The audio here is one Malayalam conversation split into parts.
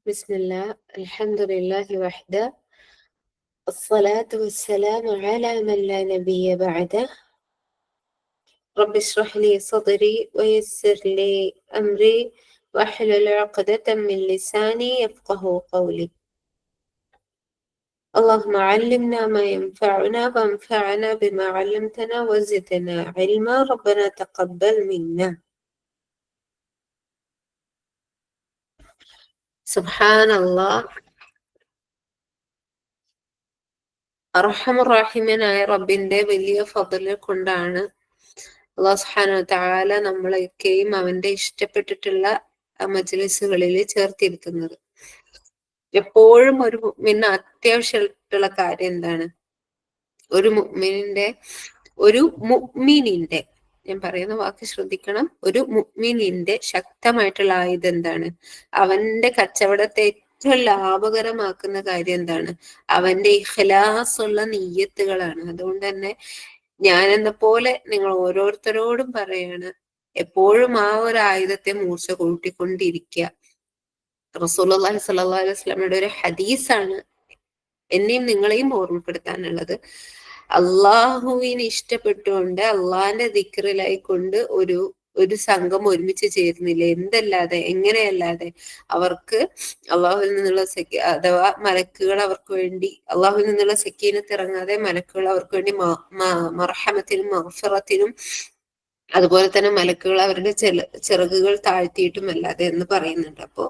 بسم الله الحمد لله وحده، الصلاة والسلام على من لا نبي بعده. رب اشرح لي صدري ويسر لي أمري واحلل عقدة من لساني يفقه قولي. اللهم علمنا ما ينفعنا وانفعنا بما علمتنا وزدنا علما. ربنا تقبل منا. سبحان الله. അർഹമുറാഹിമനായ റബ്ബിന്റെ വലിയ ഫضല് കൊണ്ടാണ് അല്ലാഹു സുബ്ഹാനഹു വതആല നമ്മളൊക്കെയും അവന്റെ ഇഷ്ടപ്പെട്ടിട്ടുള്ള മജ്‌ലിസുകളിൽ ചേർത്തിരുത്തുന്നത്. എപ്പോഴും ഒരു മുഅ്മിന് അത്യാവശ്യമായിട്ടുള്ള കാര്യം എന്താണ്? ഒരു മുഅ്മിനിന്റെ ഞാൻ പറയുന്ന വാക്ക് ശ്രദ്ധിക്കണം. ഒരു മുഅ്മിനിന്റെ ശക്തമായിട്ടുള്ള ആയുധം എന്താണ്? അവന്റെ കച്ചവടത്തെ ഏറ്റവും ലാഭകരമാക്കുന്ന കാര്യം എന്താണ്? അവന്റെ ഇഖ്ലാസുള്ള നിയ്യത്തുകളാണ്. അതുകൊണ്ട് തന്നെ ഞാൻ എന്ന പോലെ നിങ്ങൾ ഓരോരുത്തരോടും പറയാണ്, എപ്പോഴും ആ ഒരു ആയുധത്തെ മൂർച്ച കൂട്ടിക്കൊണ്ടിരിക്കുക. റസൂലുള്ളാഹി സ്വല്ലല്ലാഹു അലൈഹി വസല്ലമയുടെ ഒരു ഹദീസാണ് എന്നെയും നിങ്ങളെയും ഓർമ്മപ്പെടുത്താനുള്ളത്. അള്ളാഹുവിന് ഇഷ്ടപ്പെട്ടുകൊണ്ട് അള്ളാഹിന്റെ ദിക്റിലായിക്കൊണ്ട് ഒരു സംഘം ഒരുമിച്ച് ചേരുന്നില്ല. എന്തല്ലാതെ, എങ്ങനെയല്ലാതെ അവർക്ക് അള്ളാഹുവിൽ നിന്നുള്ള അഥവാ മലക്കുകൾ അവർക്ക് വേണ്ടി അള്ളാഹുവിൽ നിന്നുള്ള സക്കീനത്ത് ഇറങ്ങാതെ മലക്കുകൾ അവർക്ക് വേണ്ടി മർഹമത്തിനും മഗ്ഫിറത്തിനും അതുപോലെ തന്നെ മലക്കുകൾ അവരുടെ ചിറകുകൾ താഴ്ത്തിയിട്ടുമല്ലാതെ എന്ന് പറയുന്നുണ്ട്. അപ്പോ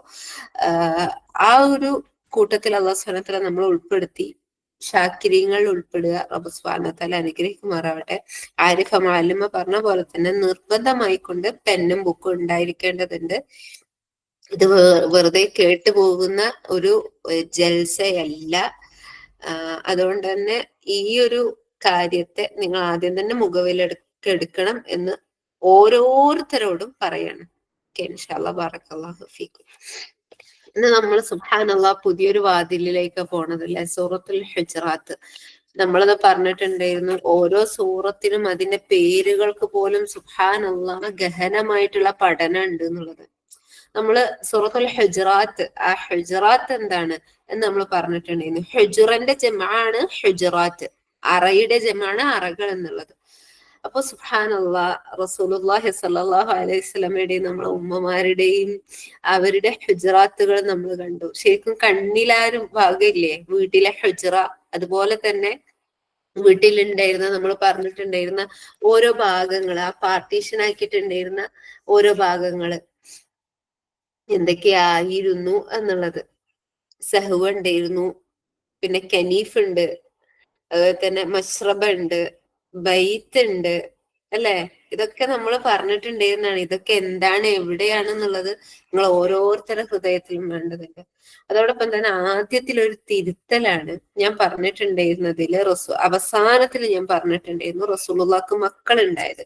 ആ ഒരു കൂട്ടത്തിൽ അള്ളാഹു സുബ്ഹാനഹു വ തആല നമ്മൾ ഉൾപ്പെടുത്തി. ഷാക്കിരീങ്ങൾ ഉൾപ്പെടുക. റബ്ബ് സുബ്ഹാനഹു വ തആല അനുഗ്രഹിക്കുമാറാവട്ടെ. ആരിഫ മുഅല്ലിമ പറഞ്ഞ പോലെ തന്നെ നിർബന്ധമായിക്കൊണ്ട് പെന്നും ബുക്കും ഉണ്ടായിരിക്കേണ്ടതുണ്ട്. ഇത് വെറുതെ കേട്ടു പോകുന്ന ഒരു ജൽസയല്ല. അതുകൊണ്ട് തന്നെ ഈ ഒരു കാര്യത്തെ നിങ്ങൾ ആദ്യം തന്നെ മുഖവിലെടുക്കണം എന്ന് ഓരോരുത്തരോടും പറയണം. ഇൻഷാ അല്ലാഹ് ബറകല്ലാഹു ഫീക്കും. ഇന്ന് നമ്മൾ സുബ്ഹാനല്ലാഹ് പുതിയൊരു വാതിലിലേക്ക് പോണതല്ലേ, സൂറത്തുൽ ഹുജറാത്ത്. നമ്മളത് പറഞ്ഞിട്ടുണ്ടായിരുന്നു. ഓരോ സൂറത്തിനും അതിന്റെ പേരുകൾക്ക് പോലും സുബ്ഹാനല്ലാഹ് ഗഹനമായിട്ടുള്ള പഠനം ഉണ്ട് എന്നുള്ളത്. നമ്മള് സൂറത്തുൽ ഹുജറാത്ത്, ആ ഹുജറാത്ത് എന്താണ് എന്ന് നമ്മൾ പറഞ്ഞിട്ടുണ്ടായിരുന്നു. ഹുജുറിന്റെ ജമാണ് ഹുജറാത്ത്, അറയുടെ ജമാണ് അറകൾ എന്നുള്ളത്. അപ്പൊ സുബ്ഹാനല്ലാഹ് റസൂലുള്ളാഹി സ്വല്ലല്ലാഹു അലൈഹി വസല്ലമയുടെയും നമ്മളെ ഉമ്മമാരുടെയും അവരുടെ ഹുജറാത്തുകൾ നമ്മൾ കണ്ടു. ശരിക്കും കണ്ണിലാരും ഭാഗമില്ലേ വീട്ടിലെ ഹുജറ. അതുപോലെ തന്നെ വീട്ടിലുണ്ടായിരുന്ന, നമ്മൾ പറഞ്ഞിട്ടുണ്ടായിരുന്ന ഓരോ ഭാഗങ്ങൾ, ആ പാർട്ടീഷൻ ആക്കിയിട്ടുണ്ടായിരുന്ന ഓരോ ഭാഗങ്ങള് എന്തൊക്കെയായിരുന്നു എന്നുള്ളത്. സഹ്വ ഉണ്ടായിരുന്നു, പിന്നെ കനീഫ് ഉണ്ട്, അതുപോലെ തന്നെ മശ്രബ ഉണ്ട്, ബൈത്ത് ഉണ്ട്, അല്ലെ? ഇതൊക്കെ നമ്മൾ പറഞ്ഞിട്ടുണ്ടായിരുന്നാണ്. ഇതൊക്കെ എന്താണ്, എവിടെയാണെന്നുള്ളത് നിങ്ങൾ ഓരോരുത്തരുടെ ഹൃദയത്തിലും വേണ്ടതുണ്ട്. അതോടൊപ്പം തന്നെ ആദ്യത്തിൽ ഒരു തിരുത്തലാണ് ഞാൻ പറഞ്ഞിട്ടുണ്ടായിരുന്നതിൽ. അവസാനത്തിൽ ഞാൻ പറഞ്ഞിട്ടുണ്ടായിരുന്നു റസൂലുള്ളാഹിക്ക് മക്കളുണ്ടായത്.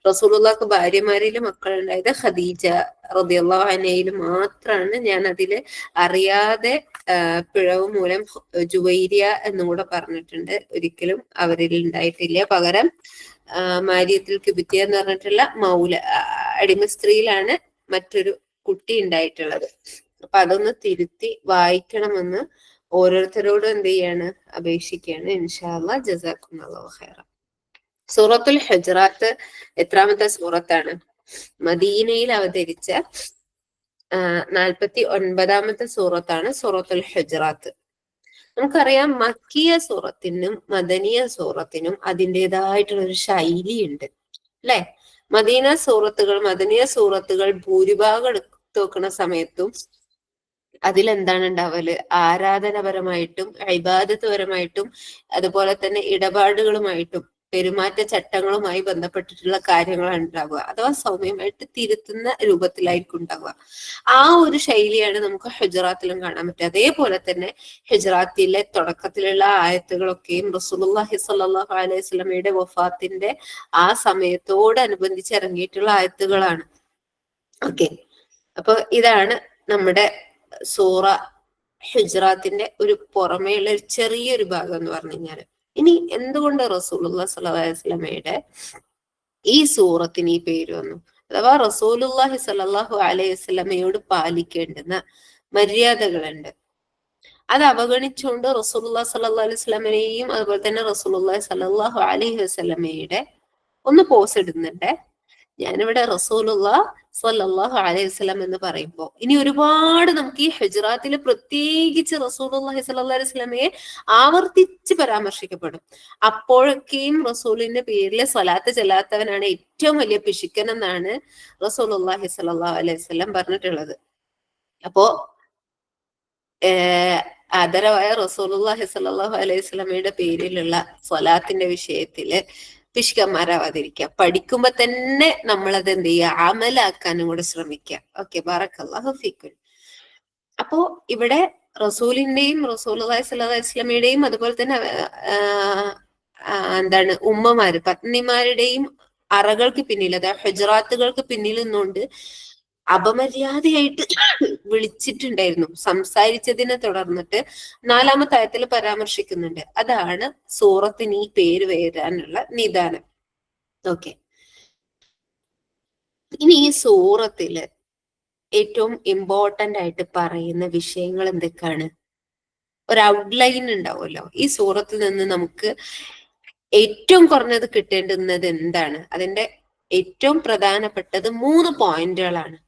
റസൂലുള്ളാഹിക്ക് ഭാര്യമാരിൽ മക്കളുണ്ടായത് ഖദീജ റളിയല്ലാഹു അൻഹയിൽ മാത്രമാണ്. ഞാൻ അതില് അറിയാതെ പിഴവ് മൂലം ജുവൈരിയ എന്നും കൂടെ പറഞ്ഞിട്ടുണ്ട്. ഒരിക്കലും അവരിൽ ഉണ്ടായിട്ടില്ല. പകരം മാരിയത്തുൽ കിബിത്തിയ എന്ന് പറഞ്ഞിട്ടുള്ള അടിമ സ്ത്രീയിലാണ് മറ്റൊരു കുട്ടി ഉണ്ടായിട്ടുള്ളത്. അപ്പൊ അതൊന്ന് തിരുത്തി വായിക്കണമെന്ന് ഓരോരുത്തരോടും എന്ത് ചെയ്യാണ്, അപേക്ഷിക്കുകയാണ്. ഇൻഷാ അല്ലാഹ്. ജസാക്കുമുല്ലാഹു ഖൈറ. സൂറത്തുൽ ഹുജറാത്ത് എത്രാമത്തെ സൂറത്താണ്? മദീനയിൽ അവതരിച്ച 49ാമത്തെ സൂറത്താണ് സൂറത്തുൽ ഹുജറാത്ത്. നമുക്കറിയാം മക്കിയ സൂറത്തിനും മദനിയ സൂറത്തിനും അതിൻ്റെതായിട്ടുള്ള ഒരു ശൈലിയുണ്ട്, അല്ലെ? മദനിയ സൂറത്തുകൾ ഭൂരിഭാഗം എടുത്തു നോക്കുന്ന സമയത്തും അതിലെന്താണ് ഉണ്ടാവല്? ആരാധനപരമായിട്ടും ഇബാദത്ത് പരമായിട്ടും അതുപോലെ തന്നെ ഇടപാടുകളുമായിട്ടും പെരുമാറ്റ ചട്ടങ്ങളുമായി ബന്ധപ്പെട്ടിട്ടുള്ള കാര്യങ്ങളാണ് ഉണ്ടാവുക. അഥവാ സൗമ്യമായിട്ട് തിരുത്തുന്ന രൂപത്തിലായിരിക്കും ഉണ്ടാവുക. ആ ഒരു ശൈലിയാണ് നമുക്ക് ഹുജറാത്തിലും കാണാൻ പറ്റുക. അതേപോലെ തന്നെ ഹുജറാത്തിലെ തുടക്കത്തിലുള്ള ആയത്തുകളൊക്കെയും റസൂലുള്ളാഹി സ്വല്ലല്ലാഹു അലൈഹി വസല്ലമയുടെ വഫാത്തിന്റെ ആ സമയത്തോടനുബന്ധിച്ച് ഇറങ്ങിയിട്ടുള്ള ആയത്തുകളാണ്. ഓക്കെ, അപ്പൊ ഇതാണ് നമ്മുടെ സൂറ ഹുജറാത്തിന്റെ ഒരു പുറമേയുള്ള ഒരു ചെറിയൊരു ഭാഗം എന്ന് പറഞ്ഞു കഴിഞ്ഞാല്. ഇനി എന്തുകൊണ്ട് റസൂലുള്ളാഹി സ്വല്ലല്ലാഹു അലൈഹി വസല്ലമയുടെ ഈ സൂറത്തിന് ഈ പേര് വന്നു? അഥവാ റസൂലുള്ളാഹി സ്വല്ലല്ലാഹു അലൈഹി വസല്ലമയോട് പാലിക്കേണ്ടുന്ന മര്യാദകളുണ്ട്. അത് അവഗണിച്ചുകൊണ്ട് റസൂലുള്ളാഹി സ്വല്ലല്ലാഹു അലൈഹി വസല്ലമയെയും അതുപോലെ തന്നെ റസൂലുള്ളാഹി സ്വല്ലല്ലാഹു അലൈഹി വസല്ലമയുടെ ഒന്ന് പോസ് ഇടുന്നുണ്ട്. ഞാനിവിടെ റസൂലുള്ളാഹി സ്വല്ലല്ലാഹു അലൈഹി വസല്ലം എന്ന് പറയുമ്പോൾ ഇനി ഒരുപാട് നമുക്ക് ഈ ഹുജറാത്തിൽ പ്രത്യേകിച്ച് റസൂലുള്ളാഹി സ്വല്ലല്ലാഹു അലൈഹി വസല്ലമയെ ആവർത്തിച്ച് പരാമർശിക്കപ്പെടും. അപ്പോഴൊക്കെയും റസൂലിന്റെ പേരിൽ സ്വലാത്ത് ചെല്ലാത്തവനാണ് ഏറ്റവും വലിയ പിശുക്കൻ എന്നാണ് റസൂലുള്ളാഹി സ്വല്ലല്ലാഹു അലൈഹി വസല്ലം പറഞ്ഞിട്ടുള്ളത്. അപ്പോ ആദരവായ റസൂലുള്ളാഹി സ്വല്ലല്ലാഹു അലൈഹി വസല്ലമയുടെ പേരിലുള്ള സ്വലാത്തിന്റെ വിഷയത്തില് പിശുക്കന്മാരാവാതിരിക്കുക. പഠിക്കുമ്പോ തന്നെ നമ്മളത് എന്ത് ചെയ്യുക, അമലാക്കാനും കൂടെ ശ്രമിക്കുക. ഓക്കെ, ബറക്കല്ലാഹു ഫീക്കും. അപ്പോ ഇവിടെ റസൂലിന്റെയും റസൂലുള്ളാഹി സ്വല്ലല്ലാഹു അലൈഹി വസല്ലമയുടെയും അതുപോലെ തന്നെ എന്താണ് ഉമ്മമാര് പത്നിമാരുടെയും അറകൾക്ക് പിന്നിൽ, അതായത് ഹുജറാത്തുകൾക്ക് പിന്നിൽ നിന്നുകൊണ്ട് അപമര്യാദയായിട്ട് വിളിച്ചിട്ടുണ്ടായിരുന്നു. സംസാരിച്ചതിനെ തുടർന്നിട്ട് 4-ാമത്തെ ആയത്തിൽ പരാമർശിക്കുന്നുണ്ട്. അതാണ് സൂറത്തിന് ഈ പേര് വരാനുള്ള നിദാനം. ഓക്കെ, ഇനി ഈ സൂറത്തില് ഏറ്റവും ഇമ്പോർട്ടന്റ് ആയിട്ട് പറയുന്ന വിഷയങ്ങൾ എന്തൊക്കെയാണ്? ഒരു ഔട്ട്ലൈൻ ഉണ്ടാവുമല്ലോ. ഈ സൂറത്തിൽ നിന്ന് നമുക്ക് ഏറ്റവും കുറഞ്ഞത് കിട്ടേണ്ടുന്നത് എന്താണ്? അതിന്റെ ഏറ്റവും പ്രധാനപ്പെട്ടത് 3 പോയിന്റുകളാണ്.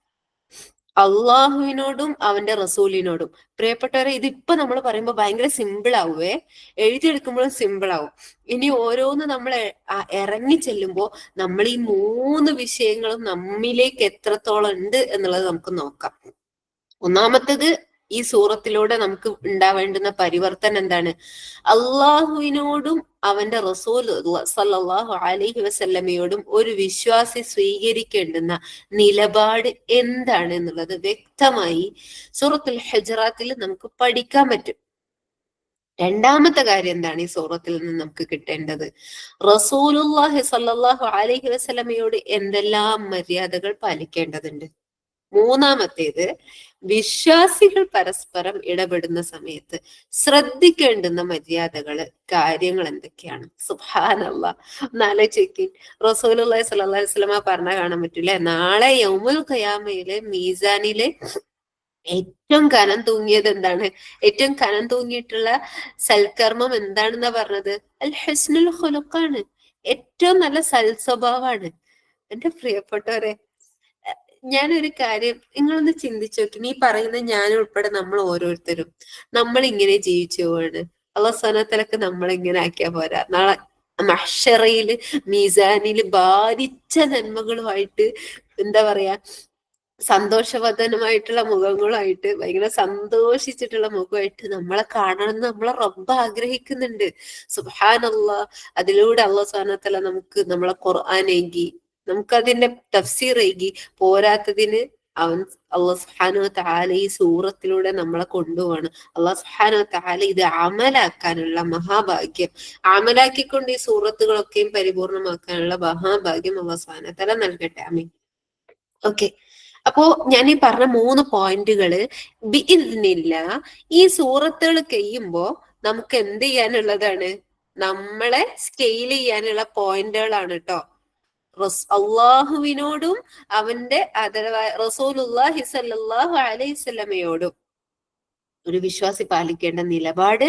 അള്ളാഹുവിനോടും അവന്റെ റസൂലിനോടും. പ്രിയപ്പെട്ടവരെ, ഇതിപ്പോ നമ്മൾ പറയുമ്പോൾ ഭയങ്കര സിമ്പിൾ ആവുവേ, എഴുതിയെടുക്കുമ്പോഴും സിമ്പിൾ ആവും. ഇനി ഓരോന്ന് നമ്മൾ ഇറങ്ങി ചെല്ലുമ്പോൾ നമ്മൾ ഈ 3 വിഷയങ്ങളും നമ്മിലേക്ക് എത്രത്തോളം ഉണ്ട് എന്നുള്ളത് നമുക്ക് നോക്കാം. ഒന്നാമത്തത്, ഈ സൂറത്തിലൂടെ നമുക്ക് ഉണ്ടാവേണ്ടുന്ന പരിവർത്തനം എന്താണ്? അള്ളാഹുവിനോടും അവന്റെ റസൂൽ സല്ലല്ലാഹു അലൈഹി വസല്ലമയോടും ഒരു വിശ്വാസി സ്വീകരിക്കേണ്ടുന്ന നിലപാട് എന്താണ് എന്നുള്ളത് വ്യക്തമായി സൂറത്തുൽ ഹുജറാത്തിൽ നമുക്ക് പഠിക്കാൻ പറ്റും. രണ്ടാമത്തെ കാര്യം എന്താണ്? ഈ സൂറത്തിൽ നിന്ന് നമുക്ക് കിട്ടേണ്ടത് റസൂലുള്ളാഹി സല്ലല്ലാഹു അലൈഹി വസല്ലമയോട് എന്തെല്ലാം മര്യാദകൾ പാലിക്കേണ്ടതുണ്ട്. മൂന്നാമത്തേത്, വിശ്വാസികൾ പരസ്പരം ഇടപെടുന്ന സമയത്ത് ശ്രദ്ധിക്കേണ്ടുന്ന മര്യാദകള്, കാര്യങ്ങൾ എന്തൊക്കെയാണ്? സുബ്ഹാനല്ലാഹ്, ഒന്നാലോചിക്ക്. റസൂലുള്ളാഹി സ്വല്ലല്ലാഹു അലൈഹി വസല്ലമ പറഞ്ഞ കാണാൻ പറ്റൂലേ, നാളെ യൗമുൽ ഖിയാമയിലെ മീസാനിലെ ഏറ്റവും കനം തൂങ്ങിയത് എന്താണ്? ഏറ്റവും കനം തൂങ്ങിയിട്ടുള്ള സൽക്കർമ്മം എന്താണെന്നാ പറഞ്ഞത്? അൽ ഹുസ്നുൽ ഖുലുഖാണ്. ഏറ്റവും നല്ല സൽസ്വഭാവമാണ്. എന്റെ പ്രിയപ്പെട്ടവരെ, ഞാനൊരു കാര്യം നിങ്ങളൊന്ന് ചിന്തിച്ചു നോക്കി. നീ പറയുന്ന ഞാൻ ഉൾപ്പെടെ നമ്മൾ ഓരോരുത്തരും നമ്മൾ ഇങ്ങനെ ജീവിച്ചു പോവാണ്. അല്ലാഹു സുബ്ഹാനഹു വ തആലക്ക് നമ്മളിങ്ങനെ ആക്കിയാ പോരാ. നാളെ മഹ്ശറയില് മീസാനില് ഭാരിച്ച നന്മകളുമായിട്ട്, എന്താ പറയാ, സന്തോഷവദനമായിട്ടുള്ള മുഖങ്ങളുമായിട്ട്, ഭയങ്കര സന്തോഷിച്ചിട്ടുള്ള മുഖമായിട്ട് നമ്മളെ കാണണമെന്ന് നമ്മളെ റബ്ബ് ആഗ്രഹിക്കുന്നുണ്ട്. സുബ്ഹാനല്ലാഹ്. അതിലൂടെ അല്ലാഹു സുബ്ഹാനഹു വ തആല നമുക്ക് നമ്മളെ ഖുർആൻ ഏകി, നമുക്കതിന്റെ തഫ്സീർ ഏകി, പോരാത്തതിന് അവൻ അല്ലാഹു സുബ്ഹാനഹു വ തആല ഈ സൂറത്തിലൂടെ നമ്മളെ കൊണ്ടുപോവാണ്. അല്ലാഹു സുബ്ഹാനഹു വ തആല ഇത് അമലാക്കാനുള്ള മഹാഭാഗ്യം, അമലാക്കിക്കൊണ്ട് ഈ സൂറത്തുകളൊക്കെയും പരിപൂർണമാക്കാനുള്ള മഹാഭാഗ്യം അല്ലാഹു സുബ്ഹാനഹു വ തആല നൽകട്ടെ. ആമീൻ. ഓക്കെ, അപ്പോ ഞാൻ ഈ പറഞ്ഞ 3 പോയിന്റുകള് ബിഇദ്നില്ലാഹ് ഈ സൂറത്തുകൾ കഴിയുമ്പോ നമുക്ക് എന്ത് ചെയ്യാനുള്ളതാണ്? നമ്മളെ സ്കെയിൽ ചെയ്യാനുള്ള പോയിന്റുകളാണ് കേട്ടോ. അള്ളാഹുവിനോടും അവന്റെ റസൂലുള്ളാഹി സ്വല്ലല്ലാഹു അലൈഹി വസല്ലമയോടും ഒരു വിശ്വാസി പാലിക്കേണ്ട നിലപാട്,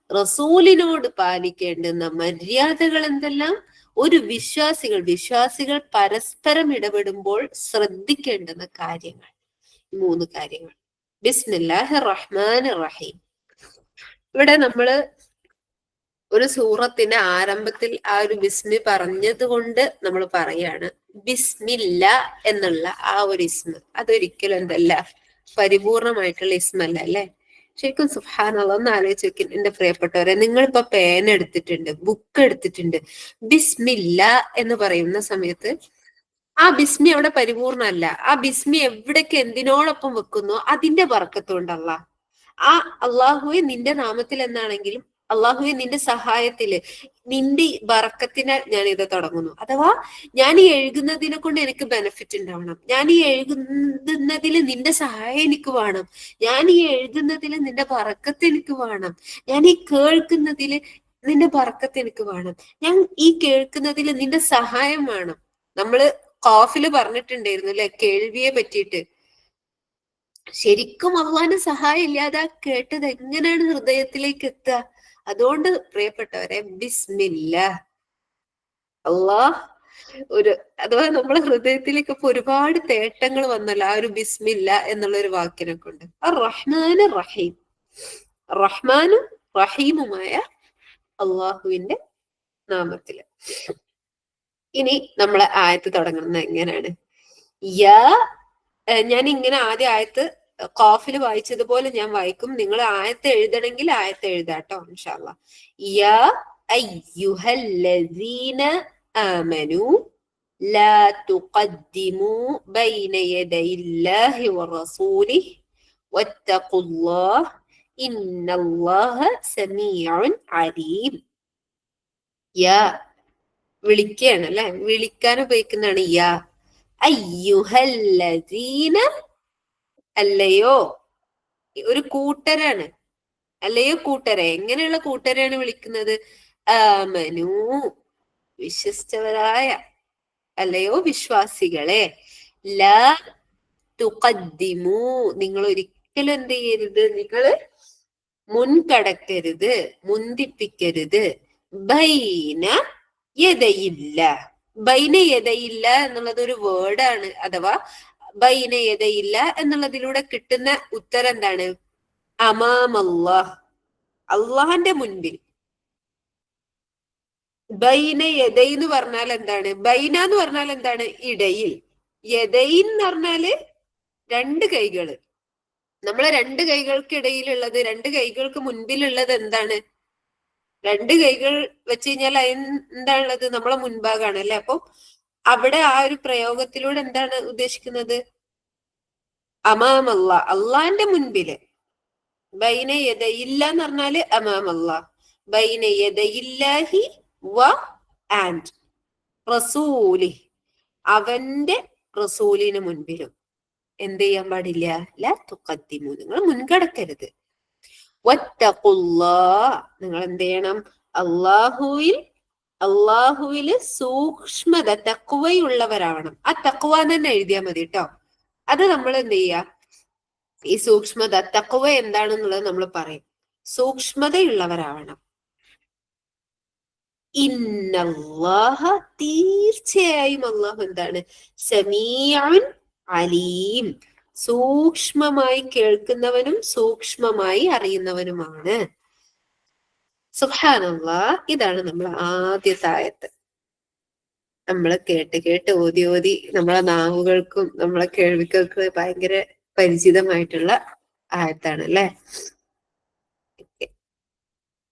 റസൂലിനോട് പാലിക്കേണ്ടുന്ന മര്യാദകൾ എന്തെല്ലാം, ഒരു വിശ്വാസികൾ പരസ്പരം ഇടപെടുമ്പോൾ ശ്രദ്ധിക്കേണ്ടുന്ന കാര്യങ്ങൾ, 3 കാര്യങ്ങൾ. ബിസ്മില്ലാഹിർ റഹ്മാനിർ റഹീം. ഇവിടെ നമ്മള് ഒരു സൂറത്തിന്റെ ആരംഭത്തിൽ ആ ഒരു ബിസ്മി പറഞ്ഞത് കൊണ്ട് നമ്മൾ പറയാണ്, ബിസ്മില്ല എന്നുള്ള ആ ഒരു ഇസ്മ അതൊരിക്കലും എന്തല്ല, പരിപൂർണമായിട്ടുള്ള ഇസ്മല്ല അല്ലെ. ശരിക്കും സുബ്ഹാനല്ലാഹ്, ഒന്ന് ആലോചിച്ച് നോക്കി എന്റെ പ്രിയപ്പെട്ടവരെ. നിങ്ങളിപ്പോ പേന എടുത്തിട്ടുണ്ട്, ബുക്ക് എടുത്തിട്ടുണ്ട്, ബിസ്മില്ല എന്ന് പറയുന്ന സമയത്ത് ആ ബിസ്മി അവിടെ പരിപൂർണമല്ല. ആ ബിസ്മി എവിടേക്ക് എന്തിനോടൊപ്പം വെക്കുന്നോ അതിന്റെ ബർക്കത്തുണ്ടല്ല. ആ അള്ളാഹുവെ നിന്റെ നാമത്തിൽ എന്നാണെങ്കിലും, അള്ളാഹുവെ നിന്റെ സഹായത്തില്, നിന്റെ ബർക്കത്തിനാൽ ഞാൻ ഇത് തുടങ്ങുന്നു. അഥവാ ഞാൻ ഈ എഴുതുന്നതിനെ കൊണ്ട് എനിക്ക് ബെനിഫിറ്റ് ഉണ്ടാവണം, ഞാൻ ഈ എഴുതുന്നതിൽ നിന്റെ സഹായം എനിക്ക് വേണം, ഞാൻ ഈ എഴുതുന്നതിൽ നിന്റെ ബർക്കത്ത് എനിക്ക് വേണം, ഞാൻ ഈ കേൾക്കുന്നതില് നിന്റെ ബർക്കത്ത് എനിക്ക് വേണം, ഞാൻ ഈ കേൾക്കുന്നതിൽ നിന്റെ സഹായം വേണം. നമ്മള് ഖാഫില് പറഞ്ഞിട്ടുണ്ടായിരുന്നു അല്ലെ, കേൾവിയെ പറ്റിയിട്ട്. ശരിക്കും അള്ളാന്റെ സഹായം ഇല്ലാതെ കേട്ടത് എങ്ങനെയാണ് ഹൃദയത്തിലേക്ക് എത്തുക? അതുകൊണ്ട് പ്രിയപ്പെട്ടവരെ, ബിസ്മില്ല, അള്ളാഹ് ഒരു, അഥവാ നമ്മളെ ഹൃദയത്തിലേക്ക് ഇപ്പൊ ഒരുപാട് തേട്ടങ്ങൾ വന്നല്ലോ ആ ഒരു ബിസ്മില്ല എന്നുള്ള ഒരു വാക്കിനെ കൊണ്ട്. റഹ്മാൻ റഹീം, റഹ്മാനും റഹീമുമായ അള്ളാഹുവിന്റെ നാമത്തില്. ഇനി നമ്മളെ ആയത്ത് തുടങ്ങുന്നത് എങ്ങനെയാണ്? യാ, ഞാൻ ഇങ്ങനെ ആദ്യ ആയത്ത് ഖാഫിൽ വായിച്ചതുപോലെ ഞാൻ വായിക്കും. നിങ്ങൾ ആയത്ത് എഴുതണമെങ്കിൽ ആയത്ത് എഴുതാട്ടോ ഇൻഷാ അല്ലാഹ്. യാ അയ്യുഹല്ലദീന ആമനു ലാ തുഖദ്ദിമു ബൈന യദയില്ലാഹി വറസൂലിഹി വത്തഖുല്ലാഹ് ഇന്നല്ലാഹ സമീഉൻ അലീം. യാ വിളിക്കുകയാണ് അല്ലെ, വിളിക്കാൻ ഉപയോഗിക്കുന്നതാണ് യാ. അയ്യുഹല്ലദീന, അല്ലയോ, ഒരു കൂട്ടരാണ്. അല്ലയോ കൂട്ടരെ, എങ്ങനെയുള്ള കൂട്ടരെയാണ് വിളിക്കുന്നത്? ആമനു, വിശ്വസിച്ചവരായ, അല്ലയോ വിശ്വാസികളെ. ലാ തുഖദ്ദിമു, നിങ്ങൾ ഒരിക്കലും എന്ത് ചെയ്യരുത്, നിങ്ങൾ മുൻകടക്കരുത്, മുന്തിപ്പിക്കരുത്. ബൈന യദയില്ല, ബൈന യദയില്ല എന്നുള്ളത് ഒരു വേർഡാണ്. അഥവാ ബൈന യദയില്ല എന്നുള്ളതിലൂടെ കിട്ടുന്ന ഉത്തരം എന്താണ്? അമാമല്ലാഹ്, അള്ളാഹന്റെ മുൻപിൽ. ബൈന യദൈ എന്ന് പറഞ്ഞാൽ എന്താണ്? ബൈന എന്ന് പറഞ്ഞാൽ എന്താണ്? ഇടയിൽ. യദൈൻ എന്ന് പറഞ്ഞാല് രണ്ട് കൈകള്. നമ്മളെ രണ്ട് കൈകൾക്കിടയിലുള്ളത്, രണ്ട് കൈകൾക്ക് മുൻപിലുള്ളത് എന്താണ്? രണ്ട് കൈകൾ വെച്ച് കഴിഞ്ഞാൽ എന്താണുള്ളത്? നമ്മളെ മുൻഭാഗമാണ് അല്ലെ. അപ്പൊ അവിടെ ആ ഒരു പ്രയോഗത്തിലൂടെ എന്താണ് ഉദ്ദേശിക്കുന്നത്? അമാമല്ല, അള്ളാന്റെ മുൻപില്. ബൈന യദയില്ല എന്ന് പറഞ്ഞാല് അമാമല്ലാ, ബൈന യദയില്ലാഹി വ ആൻഡ് റസൂലി, അവന്റെ റസൂലിന് മുൻപിലും എന്ത് ചെയ്യാൻ പാടില്ല? ലാ തുഖദ്ദിമു, നിങ്ങൾ മുൻകടക്കരുത്. വത്തഖുല്ലാഹ്, നിങ്ങൾ എന്ത് ചെയ്യണം? അള്ളാഹുവില് സൂക്ഷ്മത, തഖ്വയുള്ളവരാവണം. ആ തഖ്വ തന്നെ എഴുതിയാൽ മതി കേട്ടോ. അത് നമ്മൾ എന്ത് ചെയ്യാ? ഈ സൂക്ഷ്മത, തഖ്വ എന്താണെന്നുള്ളത് നമ്മൾ പറയും. സൂക്ഷ്മതയുള്ളവരാവണം. ഇന്നല്ലാഹ, തീർച്ചയായും അള്ളാഹു എന്താണ്? സമീഉൻ അലീം, സൂക്ഷ്മമായി കേൾക്കുന്നവനും സൂക്ഷ്മമായി അറിയുന്നവനുമാണ്. സുബ്ഹാനല്ലാഹ്. ഇതാണ് നമ്മൾ ആദ്യത്തെ ആയത്ത്. നമ്മൾ കേട്ട് കേട്ട് ഓതി ഓതി നമ്മളെ നാവുകൾക്കും നമ്മളെ കേൾവികൾക്ക് ഭയങ്കര പരിചിതമായിട്ടുള്ള ആയത്താണ് അല്ലെ.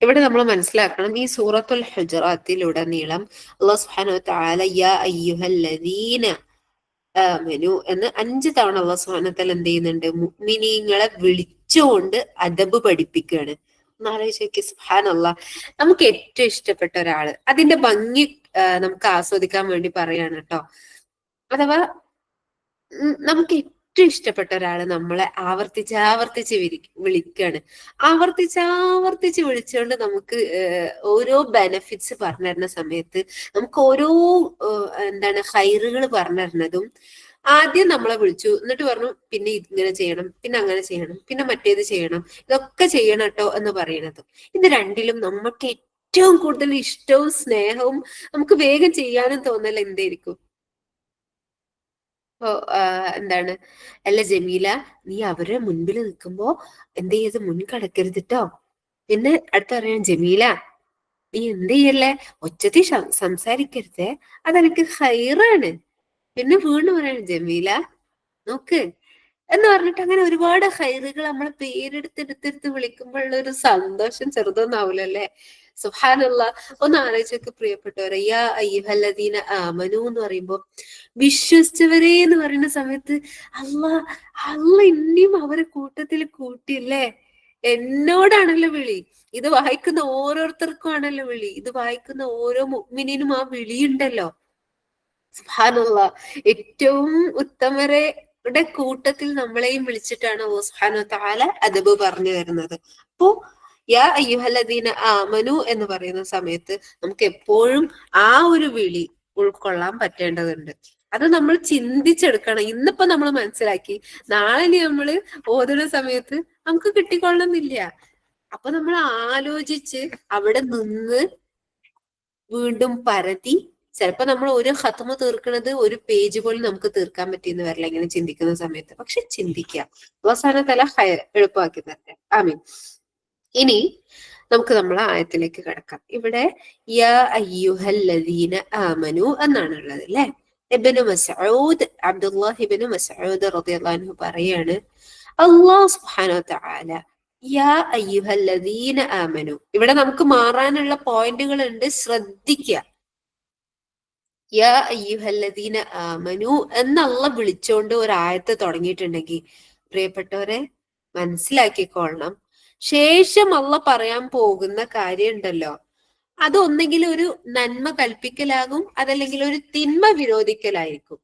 ഇവിടെ നമ്മൾ മനസ്സിലാക്കണം, ഈ സൂറത്തുൽ ഹുജറാത്തിലുടനീളം അല്ലാഹു സുബ്ഹാനഹു വ തആല യാ അയ്യുഹല്ലദീന ആമനു എന്ന് 5 തവണ അല്ലാഹു സുബ്ഹാനഹു വ തആല എന്ത് ചെയ്യുന്നുണ്ട്? മുഅ്മിനീങ്ങളെ വിളിച്ചുകൊണ്ട് അദബ് പഠിപ്പിക്കുകയാണ്. ഒന്ന് ആലോചിച്ച് നോക്കി, സുബ്ഹാനല്ലാഹ്. നമുക്ക് ഏറ്റവും ഇഷ്ടപ്പെട്ട ഒരാള്, അതിന്റെ ഭംഗി നമുക്ക് ആസ്വദിക്കാൻ വേണ്ടി പറയാണ് കേട്ടോ. അഥവാ നമുക്ക് ഏറ്റവും ഇഷ്ടപ്പെട്ട ഒരാള് നമ്മളെ ആവർത്തിച്ച് വിളിക്കുകയാണ്. ആവർത്തിച്ച് വിളിച്ചുകൊണ്ട് നമുക്ക് ഓരോ ബെനഫിറ്റ്സ് പറഞ്ഞു തരുന്ന സമയത്ത് നമുക്ക് ഓരോ എന്താണ് ഹൈറുകൾ പറഞ്ഞു തരുന്നതും. ആദ്യം നമ്മളെ വിളിച്ചു, എന്നിട്ട് പറഞ്ഞു പിന്നെ ഇങ്ങനെ ചെയ്യണം, പിന്നെ അങ്ങനെ ചെയ്യണം, പിന്നെ മറ്റേത് ചെയ്യണം, ഇതൊക്കെ ചെയ്യണം കേട്ടോ എന്ന് പറയണതും. ഇത് രണ്ടിലും നമുക്ക് ഏറ്റവും കൂടുതൽ ഇഷ്ടവും സ്നേഹവും നമുക്ക് വേഗം ചെയ്യാനും തോന്നൽ എന്തായിരിക്കും? ഇപ്പൊ എന്താണ്, അല്ല ജമീല, നീ അവരുടെ മുൻപിൽ നിൽക്കുമ്പോ എന്ത് ചെയ്ത് മുൻകടക്കരുത് ട്ടോ. പിന്നെ അടുത്ത പറയാൻ, ജമീല നീ എന്ത് ചെയ്യല്ലേ, ഒച്ചത്തിൽ സംസാരിക്കരുതേ, അതെനിക്ക് ഹൈറാണ്. പിന്നെ വീണ്ടും പറയണം, ജമീല നോക്ക് എന്ന് പറഞ്ഞിട്ട് അങ്ങനെ ഒരുപാട് ഹൈറുകൾ നമ്മളെ പേരെടുത്തെടുത്തെടുത്ത് വിളിക്കുമ്പോഴുള്ള ഒരു സന്തോഷം ചെറുതൊന്നാവൂലല്ലേ. സുബ്ഹാനല്ലാഹ്. ഒന്ന് ആലോചിച്ചൊക്കെ പ്രിയപ്പെട്ടവരെ, യാ അയ്യുഹല്ലദീന ആമനു എന്ന് പറയുമ്പോ വിശ്വസിച്ചവരെ എന്ന് പറയുന്ന സമയത്ത് അല്ല ഇനിയും അവരെ കൂട്ടത്തിൽ കൂട്ടിയല്ലേ. എന്നോടാണല്ലോ വിളി, ഇത് വായിക്കുന്ന ഓരോരുത്തർക്കും ആണല്ലോ വിളി, ഇത് വായിക്കുന്ന ഓരോ മുഅ്മിനീനും ആ വിളിയുണ്ടല്ലോ. സുബ്ഹാനല്ലാഹ്. ഏറ്റവും ഉത്തമരുടെ കൂട്ടത്തിൽ നമ്മളെയും വിളിച്ചിട്ടാണ് അല്ലാഹു സുബ്ഹാനഹു വ തആല അദബ് പറഞ്ഞു തരുന്നത്. അപ്പോ യാ അയ്യുഹല്ലദീന ആമനു എന്ന് പറയുന്ന സമയത്ത് നമുക്ക് എപ്പോഴും ആ ഒരു വിളി ഉൾക്കൊള്ളാൻ പറ്റേണ്ടതുണ്ട്. അത് നമ്മൾ ചിന്തിച്ചെടുക്കണം. ഇന്നിപ്പോ നമ്മൾ മനസ്സിലാക്കി, നാളെ ഇനി നമ്മള് ഓതുന്ന സമയത്ത് നമുക്ക് കിട്ടിക്കൊള്ളണമെന്നില്ല. അപ്പൊ നമ്മൾ ആലോചിച്ച് അവിടെ നിന്ന് വീണ്ടും പരതി, ചിലപ്പോ നമ്മൾ ഒരു ഖത്മ് തീർക്കുന്നത് ഒരു പേജ് പോലും നമുക്ക് തീർക്കാൻ പറ്റിയെന്ന് വരില്ല ഇങ്ങനെ ചിന്തിക്കുന്ന സമയത്ത്. പക്ഷെ ചിന്തിക്കുക, അവസാന തല എളുപ്പമാക്കി തരട്ടെ. ആമീൻ. ഇനി നമുക്ക് നമ്മളെ ആയത്തിലേക്ക് കിടക്കാം. ഇവിടെ യാ അയ്യുഹല്ലദീന ആമനു എന്നാണ് ഉള്ളത് അല്ലെ. ഇബ്നു മസ്ഊദ്, അബ്ദുല്ലാഹ് ഇബ്നു മസ്ഊദ് റളിയല്ലാഹു അൻഹു പറയാണ്, അല്ലാഹു സുബ്ഹാനഹു വ തആല യാ അയ്യുഹല്ലദീന ആമനു. ഇവിടെ നമുക്ക് മാറാനുള്ള പോയിന്റുകൾ ഉണ്ട്, ശ്രദ്ധിക്കുക. യാ അയ്യുഹല്ലദീന ആമനു എന്നുള്ള വിളിച്ചോണ്ട് ഒരു ആയത്ത് തുടങ്ങിയിട്ടുണ്ടെങ്കിൽ പ്രിയപ്പെട്ടവരെ മനസ്സിലാക്കിക്കൊള്ളണം, ശേഷം അള്ള പറയാൻ പോകുന്ന കാര്യം ഉണ്ടല്ലോ, അത് ഒന്നെങ്കിൽ ഒരു നന്മ കൽപ്പിക്കലാകും, അതല്ലെങ്കിൽ ഒരു തിന്മ വിരോധിക്കലായിരിക്കും.